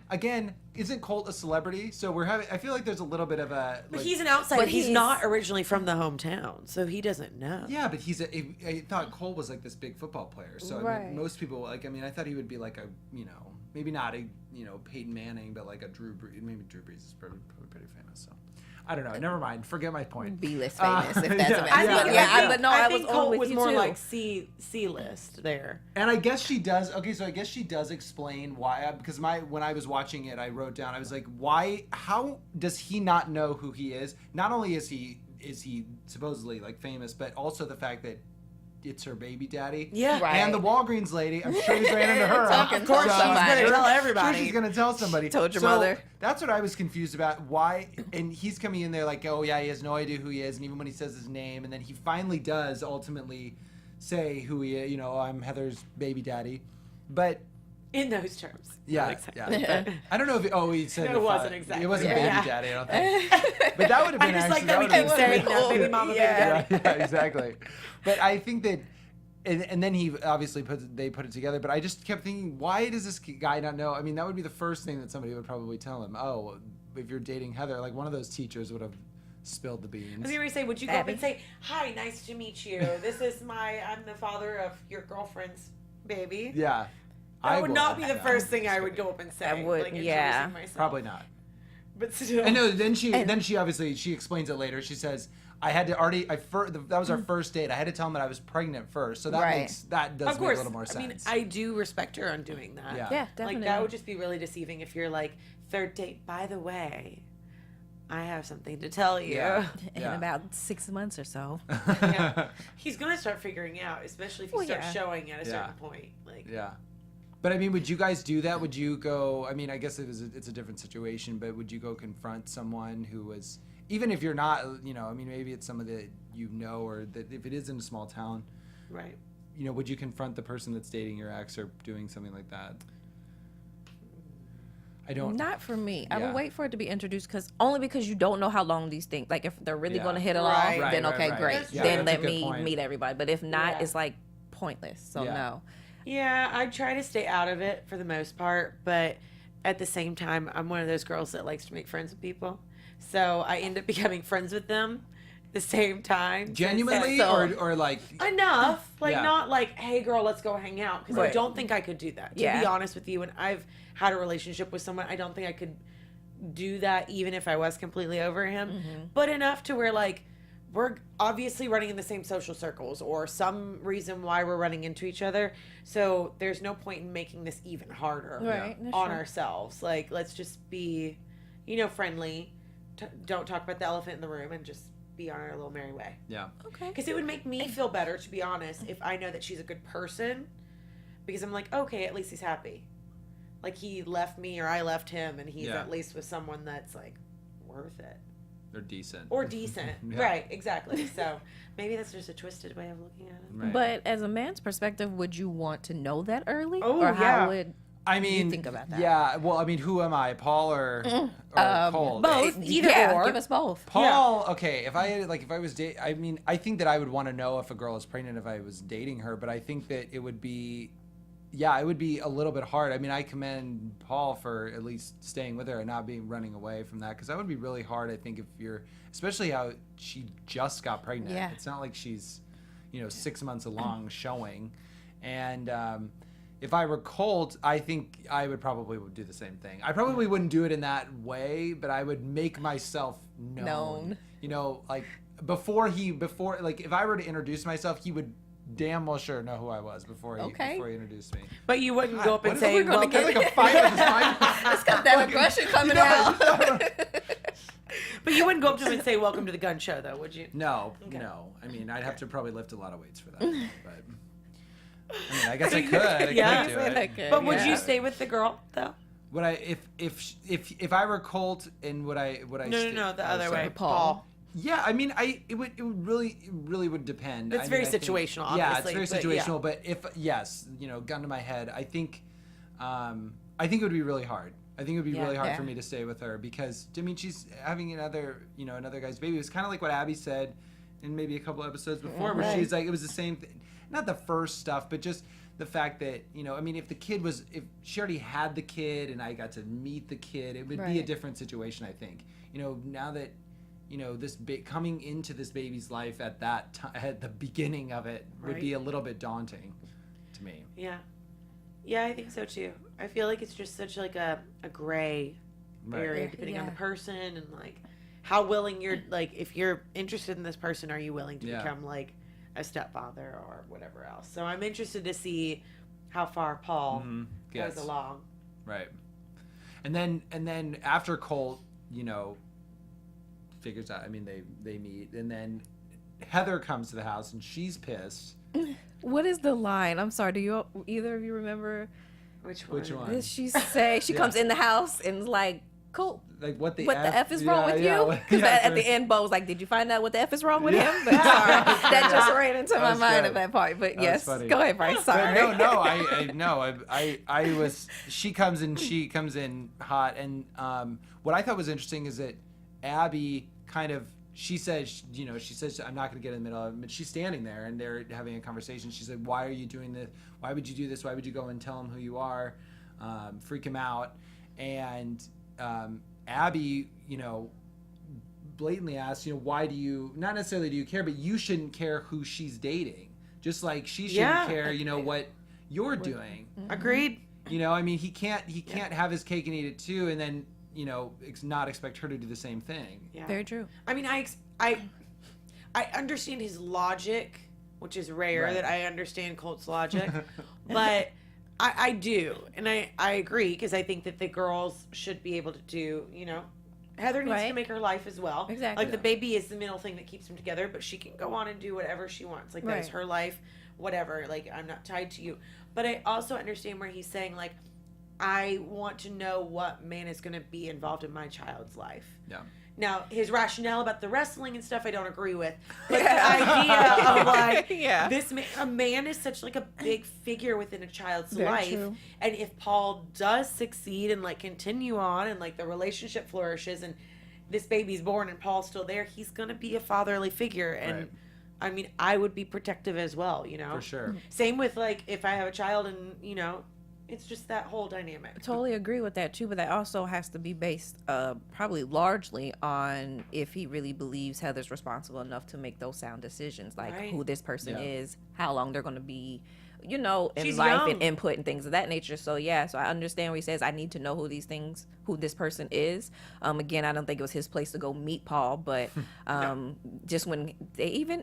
Speaker 3: isn't Colt a celebrity? So I feel like there's a little bit of a.
Speaker 1: But
Speaker 3: like-
Speaker 1: he's an outsider.
Speaker 4: But
Speaker 1: He's
Speaker 4: he's-
Speaker 1: not originally from the hometown, so he doesn't know.
Speaker 3: Yeah, but I thought Cole was like this big football player. So I
Speaker 4: Right.
Speaker 3: mean, most people, like, I mean, I thought he would be like a, you know, maybe not a, you know, Peyton Manning, but like a Drew Brees. Maybe Drew Brees is probably pretty famous. So I don't know. Never mind. Forget my point.
Speaker 4: B-list famous, if that's
Speaker 3: yeah.
Speaker 4: a
Speaker 1: I
Speaker 4: match.
Speaker 1: think,
Speaker 4: But
Speaker 1: I
Speaker 4: I
Speaker 1: think
Speaker 4: was
Speaker 1: Colt
Speaker 4: on with
Speaker 1: was
Speaker 4: you
Speaker 1: more
Speaker 4: too.
Speaker 1: like C list there.
Speaker 3: And I guess she does. Okay, so I guess she does explain why. Because when I was watching it, I wrote down. I was like, why? How does he not know who he is? Not only is he supposedly like famous, but also the fact that it's her baby daddy.
Speaker 1: Yeah.
Speaker 4: Right.
Speaker 3: And the Walgreens lady, I'm sure he's ran into her.
Speaker 4: Talking
Speaker 1: Of course,
Speaker 4: to
Speaker 1: she's
Speaker 4: somebody.
Speaker 1: gonna tell
Speaker 3: Sure
Speaker 1: everybody.
Speaker 3: she's gonna tell somebody.
Speaker 4: Told your
Speaker 3: So,
Speaker 4: mother.
Speaker 3: That's what I was confused about. Why? And he's coming in there like, oh yeah, he has no idea who he is, and even when he says his name, and then he finally does ultimately say who he is. You know, I'm Heather's baby daddy. But
Speaker 1: In those terms.
Speaker 3: yeah,
Speaker 1: Not exactly.
Speaker 3: yeah. I don't know if he said
Speaker 1: No, it
Speaker 3: the
Speaker 1: wasn't
Speaker 3: father.
Speaker 1: exactly.
Speaker 3: It wasn't
Speaker 1: Yeah.
Speaker 3: baby daddy. I don't think. But that would have
Speaker 1: I
Speaker 3: been
Speaker 1: just
Speaker 3: actually.
Speaker 1: like that we
Speaker 3: would've
Speaker 1: keep
Speaker 3: been
Speaker 1: saying
Speaker 3: cool.
Speaker 1: that baby mama, baby daddy.
Speaker 3: Yeah, exactly. But I think that, and then he obviously they put it together. But I just kept thinking, why does this guy not know? I mean, that would be the first thing that somebody would probably tell him. Oh, if you're dating Heather, like one of those teachers would have spilled the
Speaker 1: I
Speaker 3: beans.
Speaker 1: was gonna say, would you go up
Speaker 4: Abby.
Speaker 1: and say, "Hi, nice to meet you. This is I'm the father of your girlfriend's baby."
Speaker 3: Yeah,
Speaker 1: That would not
Speaker 3: would,
Speaker 1: be the
Speaker 3: yeah.
Speaker 1: first thing I would go up and say.
Speaker 4: I would,
Speaker 1: like,
Speaker 4: yeah.
Speaker 1: introducing myself.
Speaker 3: Probably not.
Speaker 1: But still.
Speaker 3: I know. Then she obviously she explains it later. She says, "I had to already. That was our first date. I had to tell him that I was pregnant first. So that
Speaker 4: Right.
Speaker 3: does
Speaker 1: Of
Speaker 3: make
Speaker 1: course.
Speaker 3: a little more sense.
Speaker 1: I mean, I do respect her on doing that.
Speaker 3: Yeah.
Speaker 4: Yeah, definitely.
Speaker 1: Like, that would just be really deceiving if you're like, third date, by the way, I have something to tell you.
Speaker 3: Yeah.
Speaker 4: In about 6 months or so.
Speaker 1: Yeah. He's gonna start figuring out, especially if you
Speaker 4: Well,
Speaker 1: start
Speaker 4: yeah.
Speaker 1: showing at a
Speaker 3: Yeah.
Speaker 1: certain point. Like,
Speaker 3: Yeah. But I mean, would you guys do that? Would you go? I mean, I guess it's a different situation, but would you go confront someone who was, even if you're not, I mean, maybe it's someone that or that if it is in a small town,
Speaker 1: right?
Speaker 3: would you confront the person that's dating your ex or doing something like that? I don't.
Speaker 4: Not for me. I
Speaker 3: Yeah.
Speaker 4: would wait for it to be introduced only because you don't know how long these things. Like if they're really
Speaker 3: Yeah.
Speaker 4: going to hit it
Speaker 1: Right.
Speaker 4: off,
Speaker 3: Right,
Speaker 4: then
Speaker 3: right,
Speaker 4: okay,
Speaker 3: right.
Speaker 4: great.
Speaker 1: Yeah,
Speaker 4: Then
Speaker 3: that's a
Speaker 4: let
Speaker 3: good
Speaker 4: me
Speaker 3: point.
Speaker 4: meet everybody. But if not,
Speaker 1: Yeah.
Speaker 4: it's like pointless. So
Speaker 3: Yeah.
Speaker 4: no.
Speaker 1: Yeah, I try to stay out of it for the most part, but at the same time, I'm one of those girls that likes to make friends with people. So I end up becoming friends with them at the same time.
Speaker 3: Genuinely,
Speaker 1: So-
Speaker 3: or like.
Speaker 1: enough, like
Speaker 3: Yeah.
Speaker 1: not like, hey girl, let's go hang out, because I
Speaker 4: Right.
Speaker 1: don't think I could do that. To
Speaker 4: Yeah.
Speaker 1: be honest with you, when I've had a relationship with someone, I don't think I could do that even if I was completely over him.
Speaker 4: Mm-hmm.
Speaker 1: But enough to where like we're obviously running in the same social circles or some reason why we're running into each other. So there's no point in making this even harder
Speaker 4: Right, that's
Speaker 1: on
Speaker 4: true.
Speaker 1: ourselves. Like, let's just be, friendly. Don't talk about the elephant in the room and just be on our little merry way.
Speaker 3: Yeah.
Speaker 4: Okay.
Speaker 1: Because it would make me feel better, to be honest, if I know that she's a good person. Because I'm like, okay, at least he's happy. Like, he left me or I left him, and he's
Speaker 3: Yeah.
Speaker 1: at least with someone that's, like, worth it.
Speaker 3: They're decent.
Speaker 1: Or decent.
Speaker 3: Yeah.
Speaker 1: Right, exactly. So maybe that's just a twisted way of looking at it.
Speaker 3: Right.
Speaker 4: But as a man's perspective, would you want to know that early?
Speaker 1: Oh,
Speaker 4: or how
Speaker 1: yeah.
Speaker 4: would
Speaker 3: I mean,
Speaker 4: think about that?
Speaker 3: Yeah. Well, I mean, who am I, Paul or Colt?
Speaker 1: both. Either
Speaker 4: yeah,
Speaker 1: or.
Speaker 4: give us both.
Speaker 3: Paul, okay. If I was I mean, I think that I would want to know if a girl is pregnant if I was dating her, but I think that it would be a little bit hard. I mean, I commend Paul for at least staying with her and not running away from that, because that would be really hard. I think if you're, especially how she just got pregnant.
Speaker 4: Yeah.
Speaker 3: It's not like she's, 6 months along showing, and if I were Colt, I think I would probably do the same thing. I probably wouldn't do it in that way, but I would make myself known. Like before like if I were to introduce myself, he would damn well sure know who I was before he introduced me.
Speaker 1: But you wouldn't go up and
Speaker 3: What is
Speaker 1: say,
Speaker 3: it? We're
Speaker 1: welcome.
Speaker 3: gonna get like a fight with this
Speaker 4: It's got that aggression coming out.
Speaker 1: But you wouldn't go up to him and say, welcome to the gun show, though, would you?
Speaker 3: No. I mean, I'd have to probably lift a lot of weights for that. But I mean, I guess I could. I
Speaker 1: Yeah.
Speaker 3: could do it.
Speaker 1: But would you
Speaker 4: Yeah.
Speaker 1: stay with the girl, though?
Speaker 3: Would I if I were Colt and would I
Speaker 1: No, the other
Speaker 3: sorry.
Speaker 1: way. Paul.
Speaker 3: Yeah, I mean, it would really would depend.
Speaker 1: It's
Speaker 3: I mean,
Speaker 1: very
Speaker 3: I think-
Speaker 1: situational,
Speaker 3: Yeah,
Speaker 1: obviously,
Speaker 3: it's very
Speaker 1: but yeah.
Speaker 3: situational. But if gun to my head, I think it would be really hard. I think it would be
Speaker 1: Yeah.
Speaker 3: really hard
Speaker 4: Yeah.
Speaker 3: for me to stay with her because I mean she's having another guy's baby. It was kind of like what Abby said in maybe a couple episodes before, where
Speaker 1: Right.
Speaker 3: she's like, it was the same thing. Not the first stuff, but just the fact that I mean, if she already had the kid and I got to meet the kid, it would be a
Speaker 4: Right.
Speaker 3: different situation. I think now that this coming into this baby's life at that time, at the begining of it, would be a little bit daunting to me.
Speaker 1: Yeah, I think so, too. I feel like it's just such, like, a gray area, depending on the
Speaker 4: Yeah.
Speaker 1: person and, like, how willing you're, like, if you're interested in this person, are you willing to
Speaker 3: Yeah.
Speaker 1: become, like, a stepfather or whatever else? So I'm interested to see how far Paul
Speaker 3: Yes.
Speaker 1: goes along.
Speaker 3: Right. And then after Colt, figures out, I mean, they meet, and then Heather comes to the house and she's pissed.
Speaker 4: What is the line? I'm sorry. Do you either of you remember?
Speaker 1: Which one?
Speaker 3: Which one?
Speaker 4: Did she say she comes in the house and is like, "Cool,
Speaker 3: Like what the
Speaker 4: F is wrong with you?" Because
Speaker 3: Yeah,
Speaker 4: at the end, Bo was like, "Did you find out what the F is wrong with him?" But sorry, that just ran into my
Speaker 3: was
Speaker 4: mind
Speaker 3: good.
Speaker 4: at that part. But
Speaker 3: That
Speaker 4: yes,
Speaker 3: was funny.
Speaker 4: go ahead, Bryce. Sorry.
Speaker 3: But I was. She comes in hot, and what I thought was interesting is that Abby kind of. She says, I'm not going to get in the middle of it. But she's standing there, and they're having a conversation. She said, "Why are you doing this? Why would you do this? Why would you go and tell him who you are? Freak him out." And Abby, blatantly asks, why do you, not necessarily do you care, but you shouldn't care who she's dating. Just like she shouldn't care, what you're doing.
Speaker 1: Agreed.
Speaker 3: I mean, he can't have his cake and eat it too, and then, not expect her to do the same thing.
Speaker 1: Yeah.
Speaker 4: Very true.
Speaker 1: I mean, I understand his logic, which is rare
Speaker 3: Right.
Speaker 1: that I understand Colt's logic, but I do, and I agree, because I think that the girls should be able to do, Heather needs to
Speaker 4: Right.
Speaker 1: make her life as well.
Speaker 4: Exactly.
Speaker 1: Like the baby is the middle thing that keeps them together, but she can go on and do whatever she wants. Like that is
Speaker 4: Right.
Speaker 1: her life, whatever. Like I'm not tied to you. But I also understand where he's saying like, I want to know what man is going to be involved in my child's life.
Speaker 3: Yeah.
Speaker 1: Now, his rationale about the wrestling and stuff, I don't agree with. But the idea of like,
Speaker 4: Yeah.
Speaker 1: a man is such like a big figure within a child's
Speaker 4: Very
Speaker 1: life.
Speaker 4: true.
Speaker 1: And if Paul does succeed and like continue on and like the relationship flourishes and this baby's born and Paul's still there, he's going to be a fatherly figure. And
Speaker 3: Right.
Speaker 1: I mean, I would be protective as well, you know?
Speaker 3: For sure.
Speaker 1: Same with like, if I have a child and, you know, it's just that whole dynamic.
Speaker 4: Totally agree with that too, but that also has to be based probably largely on if he really believes Heather's responsible enough to make those sound decisions, like
Speaker 1: Right.
Speaker 4: who this person
Speaker 3: Yeah.
Speaker 4: is, how long they're going to be, you know, in
Speaker 1: She's
Speaker 4: life
Speaker 1: young.
Speaker 4: and input and things of that nature. So yeah, so I understand where he says I need to know who this person is. Again, I don't think it was his place to go meet Paul, but just when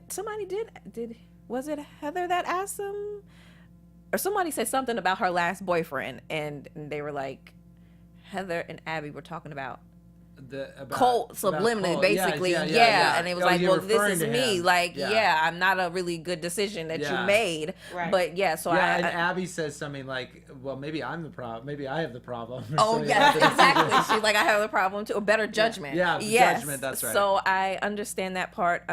Speaker 4: somebody was it Heather that asked him? Or somebody said something about her last boyfriend, and they were like, Heather and Abby were talking about Colt subliminally,
Speaker 3: Colt.
Speaker 4: basically,
Speaker 3: Yeah.
Speaker 4: and it was
Speaker 3: Oh,
Speaker 4: like,
Speaker 3: you're
Speaker 4: well, this
Speaker 3: referring
Speaker 4: is
Speaker 3: to
Speaker 4: me,
Speaker 3: him.
Speaker 4: like,
Speaker 3: Yeah.
Speaker 4: yeah, I'm not a really good decision that
Speaker 3: Yeah.
Speaker 4: you made,
Speaker 1: Right.
Speaker 4: but yeah, so
Speaker 3: Yeah, and
Speaker 4: I
Speaker 3: Abby says something like, "Well, maybe I'm the problem. Maybe I have the problem." or
Speaker 4: oh
Speaker 3: something
Speaker 4: yeah,
Speaker 3: like that.
Speaker 4: exactly. She's like, I have a problem too, a better judgment.
Speaker 3: Yeah,
Speaker 4: yes.
Speaker 3: judgment, that's right.
Speaker 4: So I understand that part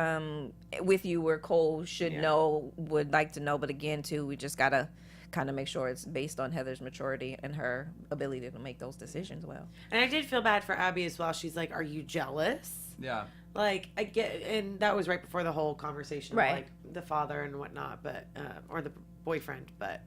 Speaker 4: with you, where Cole should
Speaker 1: Yeah.
Speaker 4: would like to know, but again, too, we just gotta kind of make sure it's based on Heather's maturity and her ability to make those decisions well.
Speaker 1: And I did feel bad for Abby as well. She's like, are you jealous?
Speaker 3: Yeah.
Speaker 1: Like, I get, and that was right before the whole conversation,
Speaker 4: Right.
Speaker 1: of, like, the father and whatnot, but, or the boyfriend, but.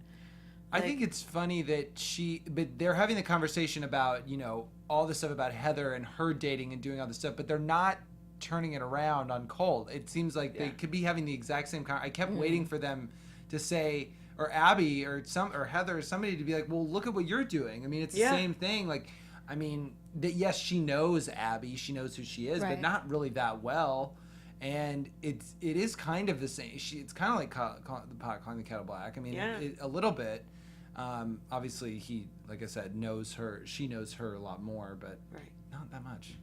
Speaker 3: I think it's funny that but they're having the conversation about, you know, all this stuff about Heather and her dating and doing all this stuff, but they're not turning it around on Colt. It seems like they could be having the exact same I kept waiting for them to say, or Abby or Heather or somebody to be like, well, look at what you're doing. I mean, it's the same thing. Like, I mean, that yes, she knows Abby, she knows who she is, but
Speaker 4: Right.
Speaker 3: not really that well. And it is kind of the same. It's kind of like the pot calling the kettle black. I mean, a little bit. Obviously, he, like I said, knows her. She knows her a lot more, but not that much.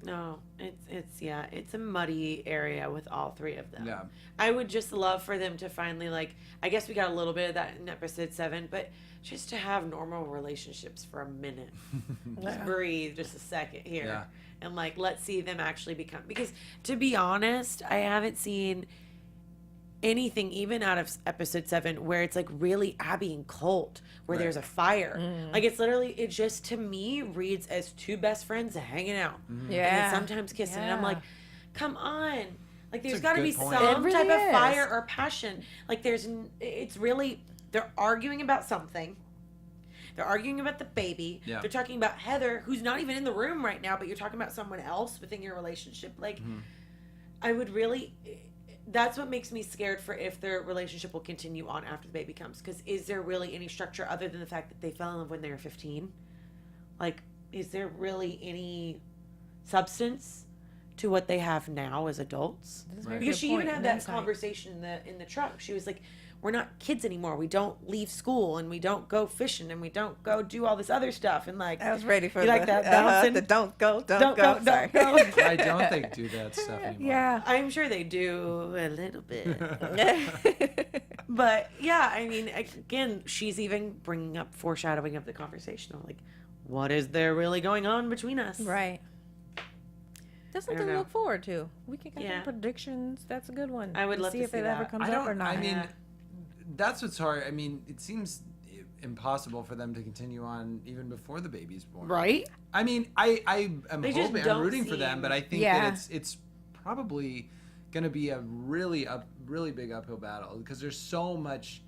Speaker 1: No, it's a muddy area with all three of them.
Speaker 3: Yeah.
Speaker 1: I would just love for them to finally, like, I guess we got a little bit of that in episode 7, but just to have normal relationships for a minute. Just breathe just a second here.
Speaker 3: Yeah.
Speaker 1: And, like, let's see them actually become, because to be honest, I haven't seen anything even out of episode 7 where it's like really Abby and Colt where there's a fire. Like it just to me reads as two best friends hanging out. And then sometimes kissing and I'm like, come on. Like there's
Speaker 3: a
Speaker 1: got to
Speaker 3: good
Speaker 1: be
Speaker 3: point.
Speaker 1: some
Speaker 4: It really
Speaker 1: type of
Speaker 4: is.
Speaker 1: fire or passion. Like it's really, they're arguing about something. They're arguing about the baby.
Speaker 3: Yeah.
Speaker 1: They're talking about Heather, who's not even in the room right now, but you're talking about someone else within your relationship. Like, I would really, that's what makes me scared for if their relationship will continue on after the baby comes. Because is there really any structure other than the fact that they fell in love when they were 15? Like, is there really any substance to what they have now as adults?
Speaker 3: Right.
Speaker 1: Because she even had that conversation in the truck. She was like, we're not kids anymore. We don't leave school and we don't go fishing and we don't go do all this other stuff. And like,
Speaker 4: I was ready for
Speaker 1: you like that bouncing?
Speaker 4: the don't go.
Speaker 1: Don't go.
Speaker 4: Sorry.
Speaker 3: I don't think do that stuff anymore.
Speaker 4: Yeah.
Speaker 1: I'm sure they do a little bit. But yeah, I mean, again, she's even bringing up foreshadowing of the conversation. Like, what is there really going on between us?
Speaker 4: Right. That's something to
Speaker 1: know.
Speaker 4: look forward to. We can get
Speaker 1: Yeah.
Speaker 4: predictions. That's a good one.
Speaker 1: I would love
Speaker 4: see
Speaker 1: to
Speaker 4: if
Speaker 1: see
Speaker 4: it ever
Speaker 1: that.
Speaker 4: comes up or not.
Speaker 3: I mean,
Speaker 1: Yeah.
Speaker 3: that's what's hard. I mean, it seems impossible for them to continue on even before the baby's born.
Speaker 1: Right?
Speaker 3: I mean, I am
Speaker 1: They just
Speaker 3: hoping, I'm
Speaker 1: don't
Speaker 3: rooting for them,
Speaker 1: seem-
Speaker 3: but I think
Speaker 4: Yeah.
Speaker 3: that it's probably going to be a really big uphill battle because there's so much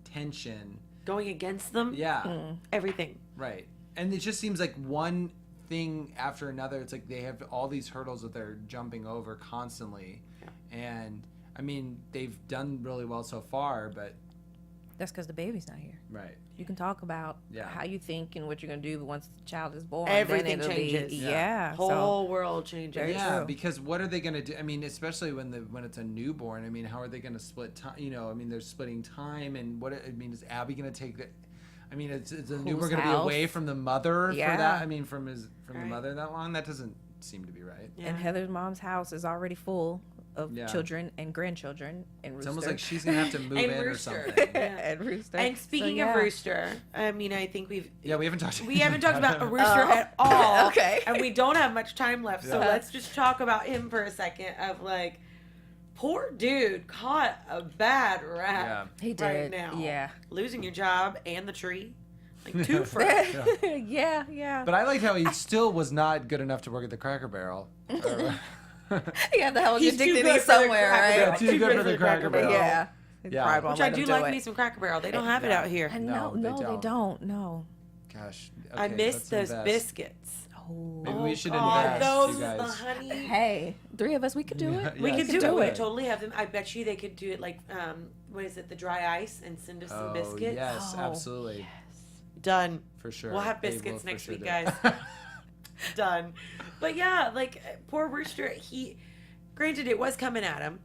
Speaker 3: tension.
Speaker 1: Going against them?
Speaker 3: Yeah,
Speaker 1: Everything.
Speaker 3: right. And it just seems like one thing after another. It's like they have all these hurdles that they're jumping over constantly. And I mean, they've done really well so far, but
Speaker 4: That's because the baby's not here.
Speaker 3: right.
Speaker 4: You can talk about
Speaker 3: Yeah.
Speaker 4: how you think and what you're going to do, but once the child is born,
Speaker 1: Everything
Speaker 4: then it'll be-
Speaker 1: changes.
Speaker 4: yeah.
Speaker 1: Whole world changes.
Speaker 4: Very
Speaker 3: Yeah,
Speaker 4: true.
Speaker 3: because what are they going to do? I mean, especially when it's a newborn. I mean, how are they going to split time? You know, I mean, they're splitting time, and I mean, is Abby going to take the? I mean, it's a newborn going to be
Speaker 4: house?
Speaker 3: away from the mother for
Speaker 4: Yeah.
Speaker 3: that. I mean, from the
Speaker 1: Right.
Speaker 3: mother that long. That doesn't seem to be right.
Speaker 1: Yeah.
Speaker 4: And Heather's mom's house is already full of
Speaker 3: Yeah.
Speaker 4: children and grandchildren and Rooster.
Speaker 3: It's almost like she's gonna have to move
Speaker 1: And
Speaker 3: in
Speaker 1: Rooster.
Speaker 3: or something.
Speaker 1: Yeah.
Speaker 4: and Rooster.
Speaker 1: And speaking of Rooster, I mean, I think we haven't talked about a Rooster at all.
Speaker 4: Okay.
Speaker 1: And we don't have much time left, so
Speaker 3: Yeah.
Speaker 1: let's just talk about him for a second. Of like, poor dude caught a bad rap.
Speaker 4: He
Speaker 1: right
Speaker 4: did.
Speaker 1: now.
Speaker 4: Yeah.
Speaker 1: Losing your job and the tree, like two for.
Speaker 4: yeah.
Speaker 3: But I like how he still was not good enough to work at the Cracker Barrel.
Speaker 4: Yeah, the hell is your
Speaker 1: He's too
Speaker 4: dignity
Speaker 1: good for the
Speaker 4: somewhere,
Speaker 1: Cracker
Speaker 4: right?
Speaker 1: Barrel.
Speaker 3: Yeah, too good for the Cracker Barrel.
Speaker 4: Yeah.
Speaker 3: Yeah.
Speaker 4: Pride won't
Speaker 1: Which I
Speaker 4: let him
Speaker 1: do like
Speaker 4: it.
Speaker 1: me some Cracker Barrel. They don't have it
Speaker 3: Yeah.
Speaker 1: out here.
Speaker 4: I
Speaker 3: No,
Speaker 4: know,
Speaker 3: they
Speaker 4: they don't. No.
Speaker 3: Gosh,
Speaker 1: I
Speaker 3: okay,
Speaker 1: miss
Speaker 3: let's
Speaker 1: those
Speaker 3: invest.
Speaker 1: biscuits.
Speaker 4: Oh.
Speaker 3: Maybe we should
Speaker 1: God,
Speaker 3: invest,
Speaker 1: those
Speaker 3: you
Speaker 1: with the
Speaker 3: guys.
Speaker 1: honey.
Speaker 4: Hey, 3 of us, we could do it.
Speaker 3: Yeah,
Speaker 1: We
Speaker 3: yes,
Speaker 1: could do
Speaker 3: do
Speaker 1: it. We
Speaker 3: it.
Speaker 1: totally have them. I bet you they could do it like, what is it, the dry ice and send us some
Speaker 3: Oh,
Speaker 1: biscuits.
Speaker 3: yes,
Speaker 4: Oh,
Speaker 3: absolutely.
Speaker 1: Done.
Speaker 3: For sure.
Speaker 1: We'll have
Speaker 3: They will
Speaker 1: biscuits
Speaker 3: for
Speaker 1: next
Speaker 3: sure
Speaker 1: week,
Speaker 3: do.
Speaker 1: guys. Done. But yeah, like poor Rooster, granted it was coming at him.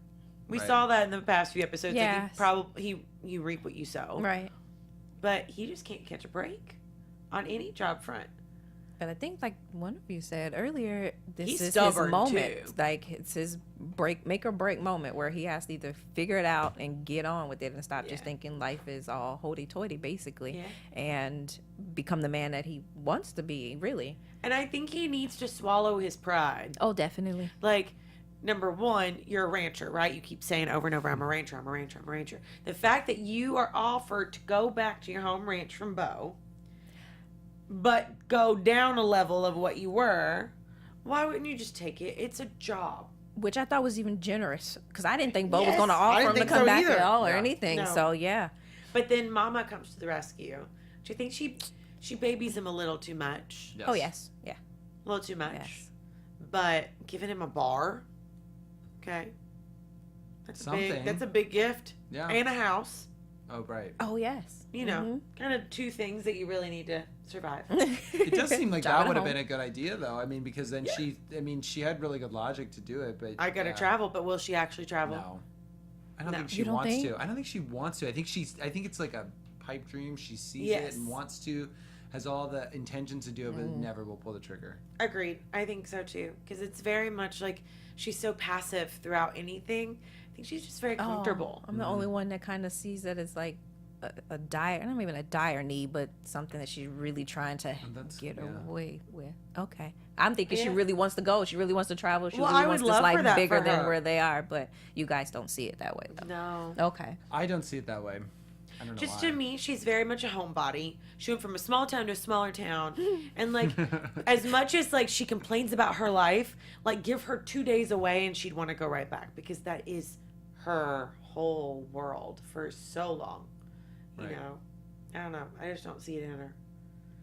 Speaker 1: We
Speaker 3: Right.
Speaker 1: saw that in the past few episodes. Like
Speaker 4: Yes.
Speaker 1: you reap what you sow.
Speaker 4: Right.
Speaker 1: But he just can't catch a break on any job front.
Speaker 4: But I think, like one of you said earlier, this
Speaker 1: He's
Speaker 4: is his
Speaker 1: stubborn,
Speaker 4: moment.
Speaker 1: too.
Speaker 4: Like it's his make or break moment where he has to either figure it out and get on with it and stop just
Speaker 1: Yeah.
Speaker 4: thinking life is all hoity-toity, basically,
Speaker 1: Yeah.
Speaker 4: and become the man that he wants to be. Really.
Speaker 1: And I think he needs to swallow his pride.
Speaker 4: Oh, definitely.
Speaker 1: Like, number one, you're a rancher, right? You keep saying over and over, I'm a rancher, I'm a rancher, I'm a rancher. The fact that you are offered to go back to your home ranch from Beau, but go down a level of what you were, why wouldn't you just take it? It's a job.
Speaker 4: Which I thought was even generous because I didn't think Beau was
Speaker 1: Yes,
Speaker 4: going to
Speaker 1: I
Speaker 4: offer
Speaker 1: didn't
Speaker 4: him to
Speaker 1: think
Speaker 4: come
Speaker 1: so
Speaker 4: back
Speaker 1: either.
Speaker 4: at all or
Speaker 3: Yeah.
Speaker 4: anything.
Speaker 1: No.
Speaker 4: So yeah.
Speaker 1: But then Mama comes to the rescue. Do you think she babies him a little too much?
Speaker 3: Yes.
Speaker 4: Oh yes. Yeah.
Speaker 1: A little too much.
Speaker 4: Yes.
Speaker 1: But giving him a bar, okay,
Speaker 3: Something.
Speaker 1: that's a big gift.
Speaker 3: Yeah.
Speaker 1: And a house.
Speaker 3: Oh, right.
Speaker 4: Oh yes.
Speaker 1: You know, kind of two things that you really need to survive.
Speaker 3: It does seem like
Speaker 4: Job
Speaker 3: that
Speaker 4: at
Speaker 3: would have
Speaker 4: home.
Speaker 3: been a good idea, though. I mean, because then she had really good logic to do it, but
Speaker 1: I gotta
Speaker 3: yeah.
Speaker 1: travel, but will she actually travel?
Speaker 3: No, I don't
Speaker 1: No.
Speaker 3: think she
Speaker 4: You don't
Speaker 3: wants
Speaker 4: think?
Speaker 3: to. I don't think she wants to. I think it's like a pipe dream. She sees
Speaker 1: Yes.
Speaker 3: it and wants to, has all the intentions to do it, but never will pull the trigger.
Speaker 1: Agreed. I think so too. Because it's very much like she's so passive throughout anything. I think she's just very comfortable.
Speaker 4: I'm the only one that kind of sees that as like a dire, not even a dire need, but something that she's really trying to
Speaker 3: that's-
Speaker 4: get
Speaker 3: yeah.
Speaker 4: away with. Okay. I'm thinking she
Speaker 1: Yeah.
Speaker 4: really wants to go. She really wants to travel. She
Speaker 1: Well,
Speaker 4: really
Speaker 1: I
Speaker 4: wants
Speaker 1: would
Speaker 4: this
Speaker 1: love for
Speaker 4: life
Speaker 1: that
Speaker 4: bigger
Speaker 1: for
Speaker 4: than
Speaker 1: her.
Speaker 4: where they are, but you guys don't see it that way though.
Speaker 1: No.
Speaker 4: Okay.
Speaker 3: I don't see it that way. I don't know
Speaker 1: Just
Speaker 3: why.
Speaker 1: to me, she's very much a homebody. She went from a small town to a smaller town. And like, as much as like she complains about her life, like give her 2 days away and she'd want to go right back because that is her whole world for so long. You
Speaker 3: Right.
Speaker 1: know? I don't know. I just don't see it in her.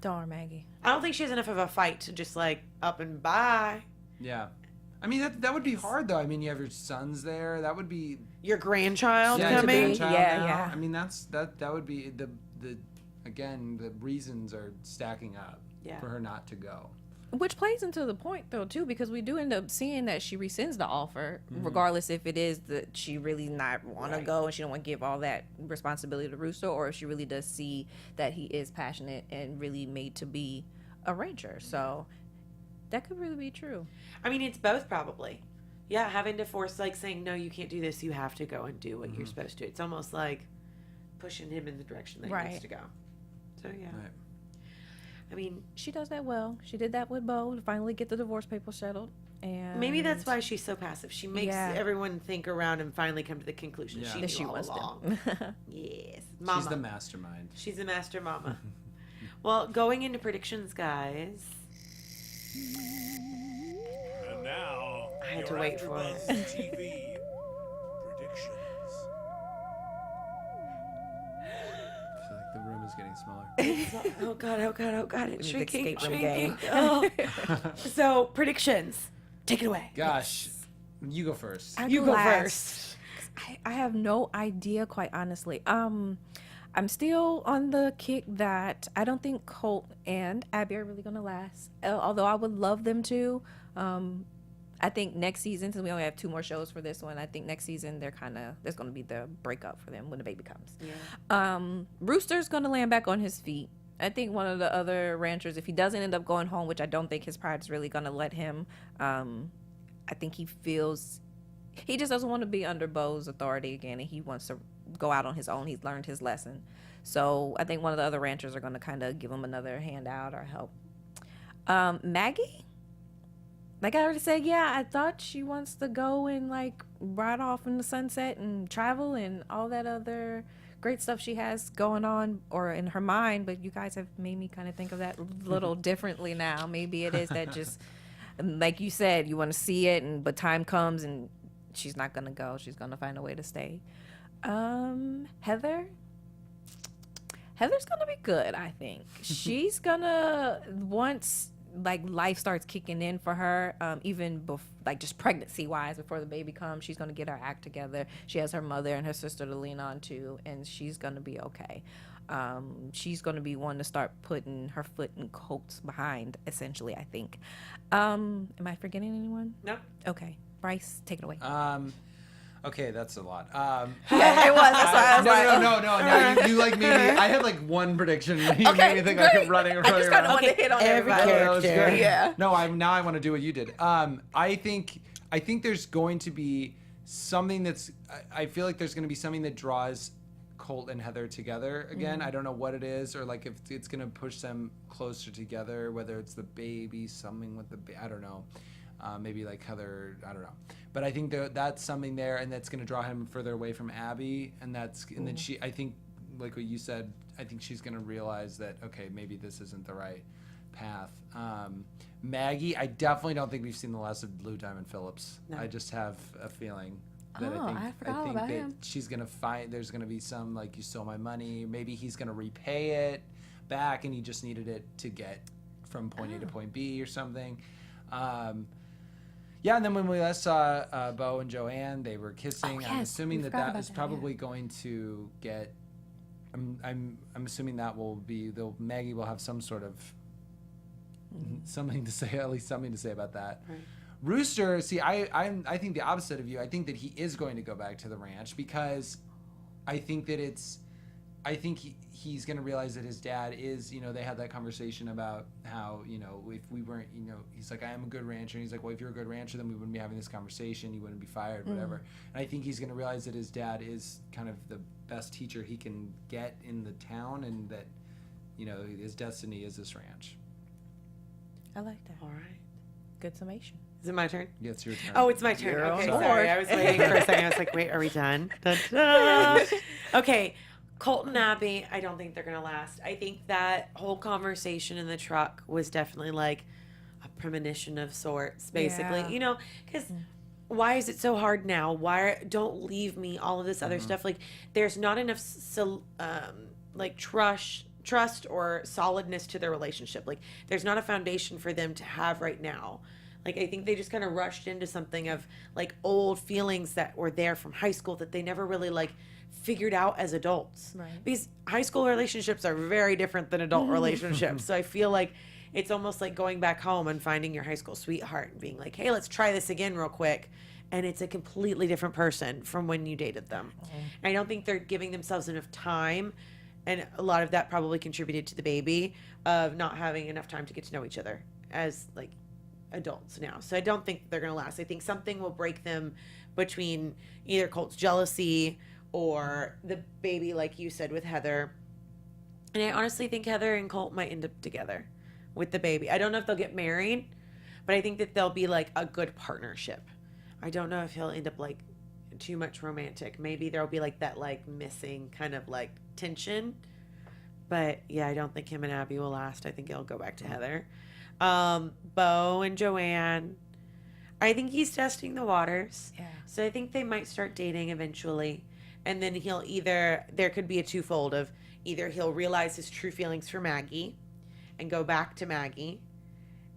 Speaker 4: Darn Maggie.
Speaker 1: I don't think she has enough of a fight to just like up and bye.
Speaker 3: Yeah. I mean, that would be hard, though. I mean, you have your sons there. That would be
Speaker 1: Your grandchild
Speaker 3: yeah,
Speaker 1: coming.
Speaker 3: grandchild
Speaker 4: Yeah,
Speaker 3: now.
Speaker 4: yeah.
Speaker 3: I mean, that would be the again, the reasons are stacking up
Speaker 1: Yeah.
Speaker 3: for her not to go.
Speaker 4: Which plays into the point though too, because we do end up seeing that she rescinds the offer, regardless if it is that she really not want to
Speaker 1: Right.
Speaker 4: go and she don't want to give all that responsibility to Rooster, or if she really does see that he is passionate and really made to be a rancher. So that could really be true.
Speaker 1: I mean, it's both probably. Yeah, having to force, like saying, no, you can't do this. You have to go and do what you're supposed to. It's almost like pushing him in the direction that he
Speaker 4: Right.
Speaker 1: needs to go. So, yeah.
Speaker 3: Right.
Speaker 1: I mean,
Speaker 4: She does that well. She did that with Beau to finally get the divorce papers settled. And
Speaker 1: maybe that's why she's so passive. She makes
Speaker 4: Yeah.
Speaker 1: everyone think around and finally come to the conclusion
Speaker 3: Yeah.
Speaker 1: she knew
Speaker 4: that she
Speaker 1: all
Speaker 4: wants
Speaker 1: along.
Speaker 4: them.
Speaker 1: Yes. Mama.
Speaker 3: She's the mastermind.
Speaker 1: She's a master mama. Well, going into predictions, guys.
Speaker 2: And now,
Speaker 1: I had to
Speaker 2: your
Speaker 1: wait for it.
Speaker 2: AfterBuzz TV predictions.
Speaker 3: I feel like the room is getting smaller.
Speaker 1: Oh, God, oh, God, oh, God. It's
Speaker 4: We need the
Speaker 1: shrinking.
Speaker 4: escape room
Speaker 1: Shrinking.
Speaker 4: game.
Speaker 1: Oh. So, predictions. Take it away.
Speaker 3: Gosh, you go first.
Speaker 1: You go first.
Speaker 4: I have no idea, quite honestly. I'm still on the kick that I don't think Colt and Abby are really gonna last. Although I would love them to. I think next season, since we only have 2 more shows for this one, I think next season there's gonna be the breakup for them when the baby comes.
Speaker 1: Yeah.
Speaker 4: Rooster's gonna land back on his feet. I think one of the other ranchers, if he doesn't end up going home, which I don't think his pride's really going to let him, I think he feels he just doesn't want to be under Beau's authority again, and he wants to go out on his own. He's learned his lesson. So I think one of the other ranchers are going to kind of give him another handout or help. Maggie? Like I already said, yeah, I thought she wants to go and like ride off in the sunset and travel and all that other great stuff she has going on or in her mind, but you guys have made me kind of think of that a little differently now. Maybe it is that just, like you said, you want to see it, but time comes and she's not going to go. She's going to find a way to stay. Heather's going to be good, I think. She's going to, once like life starts kicking in for her, even like just pregnancy wise, before the baby comes, she's going to get her act together. She has her mother and her sister to lean on too, and she's going to be okay. She's going to be one to start putting her foot in Colt's behind, essentially, I think. Am I forgetting anyone?
Speaker 1: No.
Speaker 4: Okay. Bryce, take it away.
Speaker 3: Okay, that's a lot.
Speaker 4: Yeah, it was. That's why I was
Speaker 3: no. Now you like made me. I had like one prediction. You made me think I kept running
Speaker 4: I just kind of want to hit on
Speaker 1: every
Speaker 4: everybody.
Speaker 3: That was good.
Speaker 4: Yeah.
Speaker 3: No, I want to do what you did. I think there's going to be something that's. I feel like there's going to be something that draws Colt and Heather together again. I don't know what it is, or like if it's going to push them closer together. Whether it's the baby, something with the I don't know. Maybe like Heather, I don't know. But I think that's something there, and that's going to draw him further away from Abby. And then I think, like what you said, I think she's going to realize that, okay, maybe this isn't the right path. Maggie, I definitely don't think we've seen the last of Lou Diamond Phillips. No. I just have a feeling that I think that
Speaker 4: him.
Speaker 3: she's going to find, there's going to be some, like, you stole my money. Maybe he's going to repay it back, and he just needed it to get from point A to point B or something. Yeah, and then when we last saw Beau and Joanne, they were kissing. I'm assuming that is probably going to get. I'm assuming that will be. Maggie will have some sort of something to say, at least something to say about that. Right. Rooster, see, I think the opposite of you. I think that he is going to go back to the ranch because I think that he's going to realize that his dad is, they had that conversation about how, if we weren't, he's like, I am a good rancher. And he's like, well, if you're a good rancher, then we wouldn't be having this conversation. You wouldn't be fired, whatever. And I think he's going to realize that his dad is kind of the best teacher he can get in the town, and that, his destiny is this ranch.
Speaker 4: I like that.
Speaker 1: All right.
Speaker 4: Good summation.
Speaker 1: Is it my turn?
Speaker 3: Yeah, it's your turn.
Speaker 1: Oh, it's my turn.
Speaker 4: You're
Speaker 1: Okay,
Speaker 4: on
Speaker 1: sorry.
Speaker 4: board.
Speaker 1: I was waiting for a second. I was like, wait, are we done? Da-da. Okay. Colt and Abby, I don't think they're going to last. I think that whole conversation in the truck was definitely like a premonition of sorts, basically.
Speaker 4: Yeah.
Speaker 1: Because why is it so hard now? Don't leave me, all of this other stuff. Like, there's not enough, trust or solidness to their relationship. Like, there's not a foundation for them to have right now. Like, I think they just kind of rushed into something of, like, old feelings that were there from high school that they never really, like, figured out as adults.
Speaker 4: Right.
Speaker 1: Because high school relationships are very different than adult relationships. So I feel like it's almost like going back home and finding your high school sweetheart and being like, hey, let's try this again real quick. And it's a completely different person from when you dated them. And I don't think they're giving themselves enough time. And a lot of that probably contributed to the baby of not having enough time to get to know each other as, like, adults now. So I don't think they're going to last. I think something will break them between either Colt's jealousy or the baby, like you said, with Heather. And I honestly think Heather and Colt might end up together with the baby. I don't know if they'll get married, but I think that they'll be like a good partnership. I don't know if he'll end up like too much romantic. Maybe there'll be like that like missing kind of like tension. But yeah, I don't think him and Abby will last. I think he'll go back to Heather. Beau and Joanne, I think he's testing the waters.
Speaker 4: Yeah.
Speaker 1: So I think they might start dating eventually. And then there could be a twofold of either he'll realize his true feelings for Maggie and go back to Maggie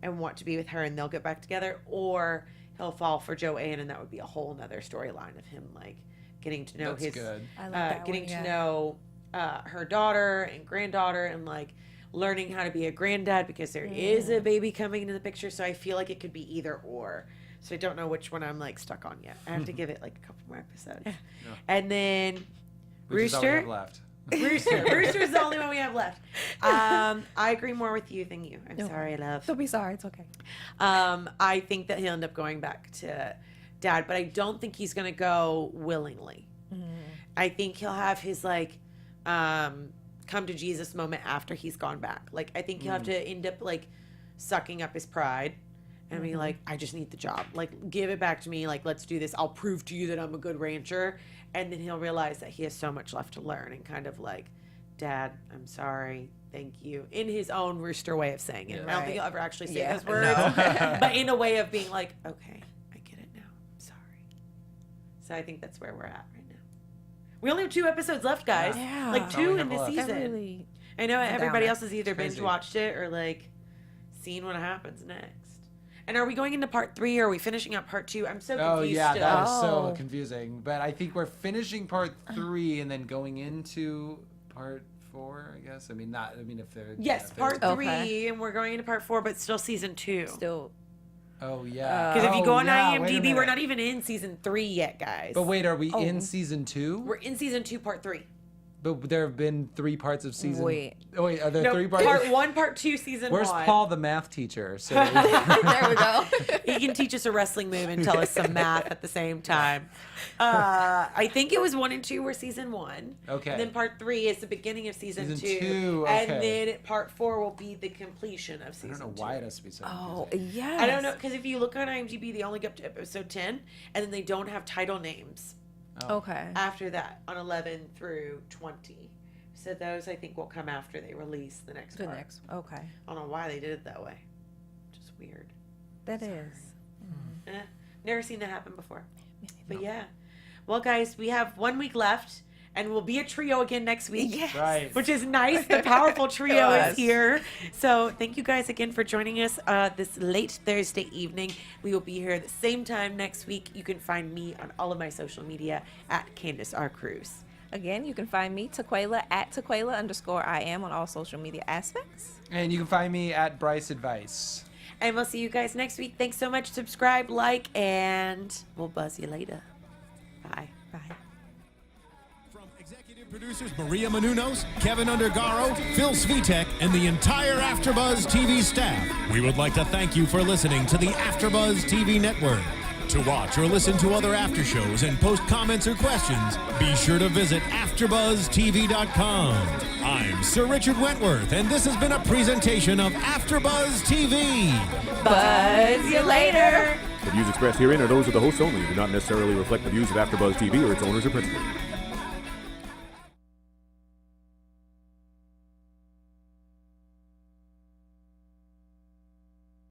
Speaker 1: and want to be with her and they'll get back together, or he'll fall for Joanne and that would be a whole nother storyline of him like getting to know to know her daughter and granddaughter and like learning how to be a granddad because there is a baby coming into the picture. So I feel like it could be either or. So I don't know which one I'm like stuck on yet. I have to give it like a couple more episodes. Yeah. And then
Speaker 3: Which is all we
Speaker 1: Rooster.
Speaker 3: have left.
Speaker 1: Rooster's the only one we have left. I agree more with you than you. I'm sorry, love.
Speaker 4: Don't be sorry. It's okay.
Speaker 1: I think that he'll end up going back to Dad, but I don't think he's going to go willingly. I think he'll have his like come to Jesus moment after he's gone back. Like I think he'll have to end up like sucking up his pride and be like, I just need the job. Like give it back to me. Like let's do this. I'll prove to you that I'm a good rancher. And then he'll realize that he has so much left to learn and kind of like, Dad, I'm sorry. Thank you. In his own Rooster way of saying it. I don't think he'll ever actually say those words. But in a way of being like, okay, I get it now. I'm sorry. So I think that's where we're at right now. We only have 2 episodes left, guys.
Speaker 4: Yeah.
Speaker 1: Like 2 in this
Speaker 3: left.
Speaker 1: season.
Speaker 4: Really
Speaker 1: I know everybody
Speaker 4: downer.
Speaker 1: else has either
Speaker 3: Crazy.
Speaker 1: binge watched it or like seen what happens next. And are we going into part 3 or are we finishing up part 2? I'm so confused
Speaker 3: Oh yeah,
Speaker 1: still.
Speaker 3: that is so
Speaker 4: Oh.
Speaker 3: confusing. But I think we're finishing part 3 and then going into part 4. I guess. I mean, not. I mean, if they're
Speaker 1: Yes,
Speaker 3: if
Speaker 1: part
Speaker 3: there's-
Speaker 1: 3,
Speaker 4: Okay.
Speaker 1: and we're going into part 4, but still season 2.
Speaker 4: still.
Speaker 3: Oh yeah.
Speaker 1: Because if you go on
Speaker 3: wait a
Speaker 1: IMDb, we're
Speaker 3: minute.
Speaker 1: not even in season 3 yet, guys.
Speaker 3: But wait, are we
Speaker 4: Oh.
Speaker 3: in season 2?
Speaker 1: We're in season 2, part 3.
Speaker 3: But there have been 3 parts of season.
Speaker 4: Wait.
Speaker 3: Oh wait, are there
Speaker 1: No,
Speaker 3: 3 parts?
Speaker 1: part 1, part 2, season
Speaker 3: Where's
Speaker 1: 1.
Speaker 3: Paul, the math teacher? So
Speaker 4: There we go.
Speaker 1: He can teach us a wrestling move and tell us some math at the same time. I think it was 1 and 2 were season 1.
Speaker 3: Okay.
Speaker 1: And then part 3 is the beginning of season 2.
Speaker 3: Season 2,
Speaker 1: And
Speaker 3: okay.
Speaker 1: then part 4 will be the completion of
Speaker 3: I
Speaker 1: season
Speaker 3: don't know
Speaker 1: 2.
Speaker 3: why it has to be so.
Speaker 4: Oh,
Speaker 3: confusing.
Speaker 4: yes.
Speaker 1: I don't know, because if you look on IMDb, they only get up to episode 10, and then they don't have title names
Speaker 4: Okay.
Speaker 1: after that on 11 through 20. So those, I think, will come after they release the next
Speaker 4: The
Speaker 1: part.
Speaker 4: next. Okay.
Speaker 1: I don't know why they did it that way. Just weird.
Speaker 4: That is.
Speaker 1: Never seen that happen before. But yeah. Well, guys, we have 1 week left, and we'll be a trio again next week.
Speaker 4: Yes.
Speaker 3: Right.
Speaker 1: Which is nice. The powerful trio
Speaker 4: Yes.
Speaker 1: is here. So thank you guys again for joining us this late Thursday evening. We will be here at the same time next week. You can find me on all of my social media at Candice R. Cruz.
Speaker 4: Again, you can find me, Taquaila, at Taquaila_IM on all social media aspects.
Speaker 3: And you can find me at Bryce Advice.
Speaker 1: And we'll see you guys next week. Thanks so much. Subscribe, like, and we'll buzz you later. Bye.
Speaker 4: Bye.
Speaker 2: From executive producers Maria Menounos, Kevin Undergaro, Phil Svitek, and the entire AfterBuzz TV staff, we would like to thank you for listening to the AfterBuzz TV network. To watch or listen to other after shows and post comments or questions, be sure to visit AfterBuzzTV.com. I'm Sir Richard Wentworth, and this has been a presentation of AfterBuzz TV.
Speaker 1: Buzz you later.
Speaker 5: The views expressed herein are those of the hosts only and do not necessarily reflect the views of AfterBuzz TV or its owners or principals.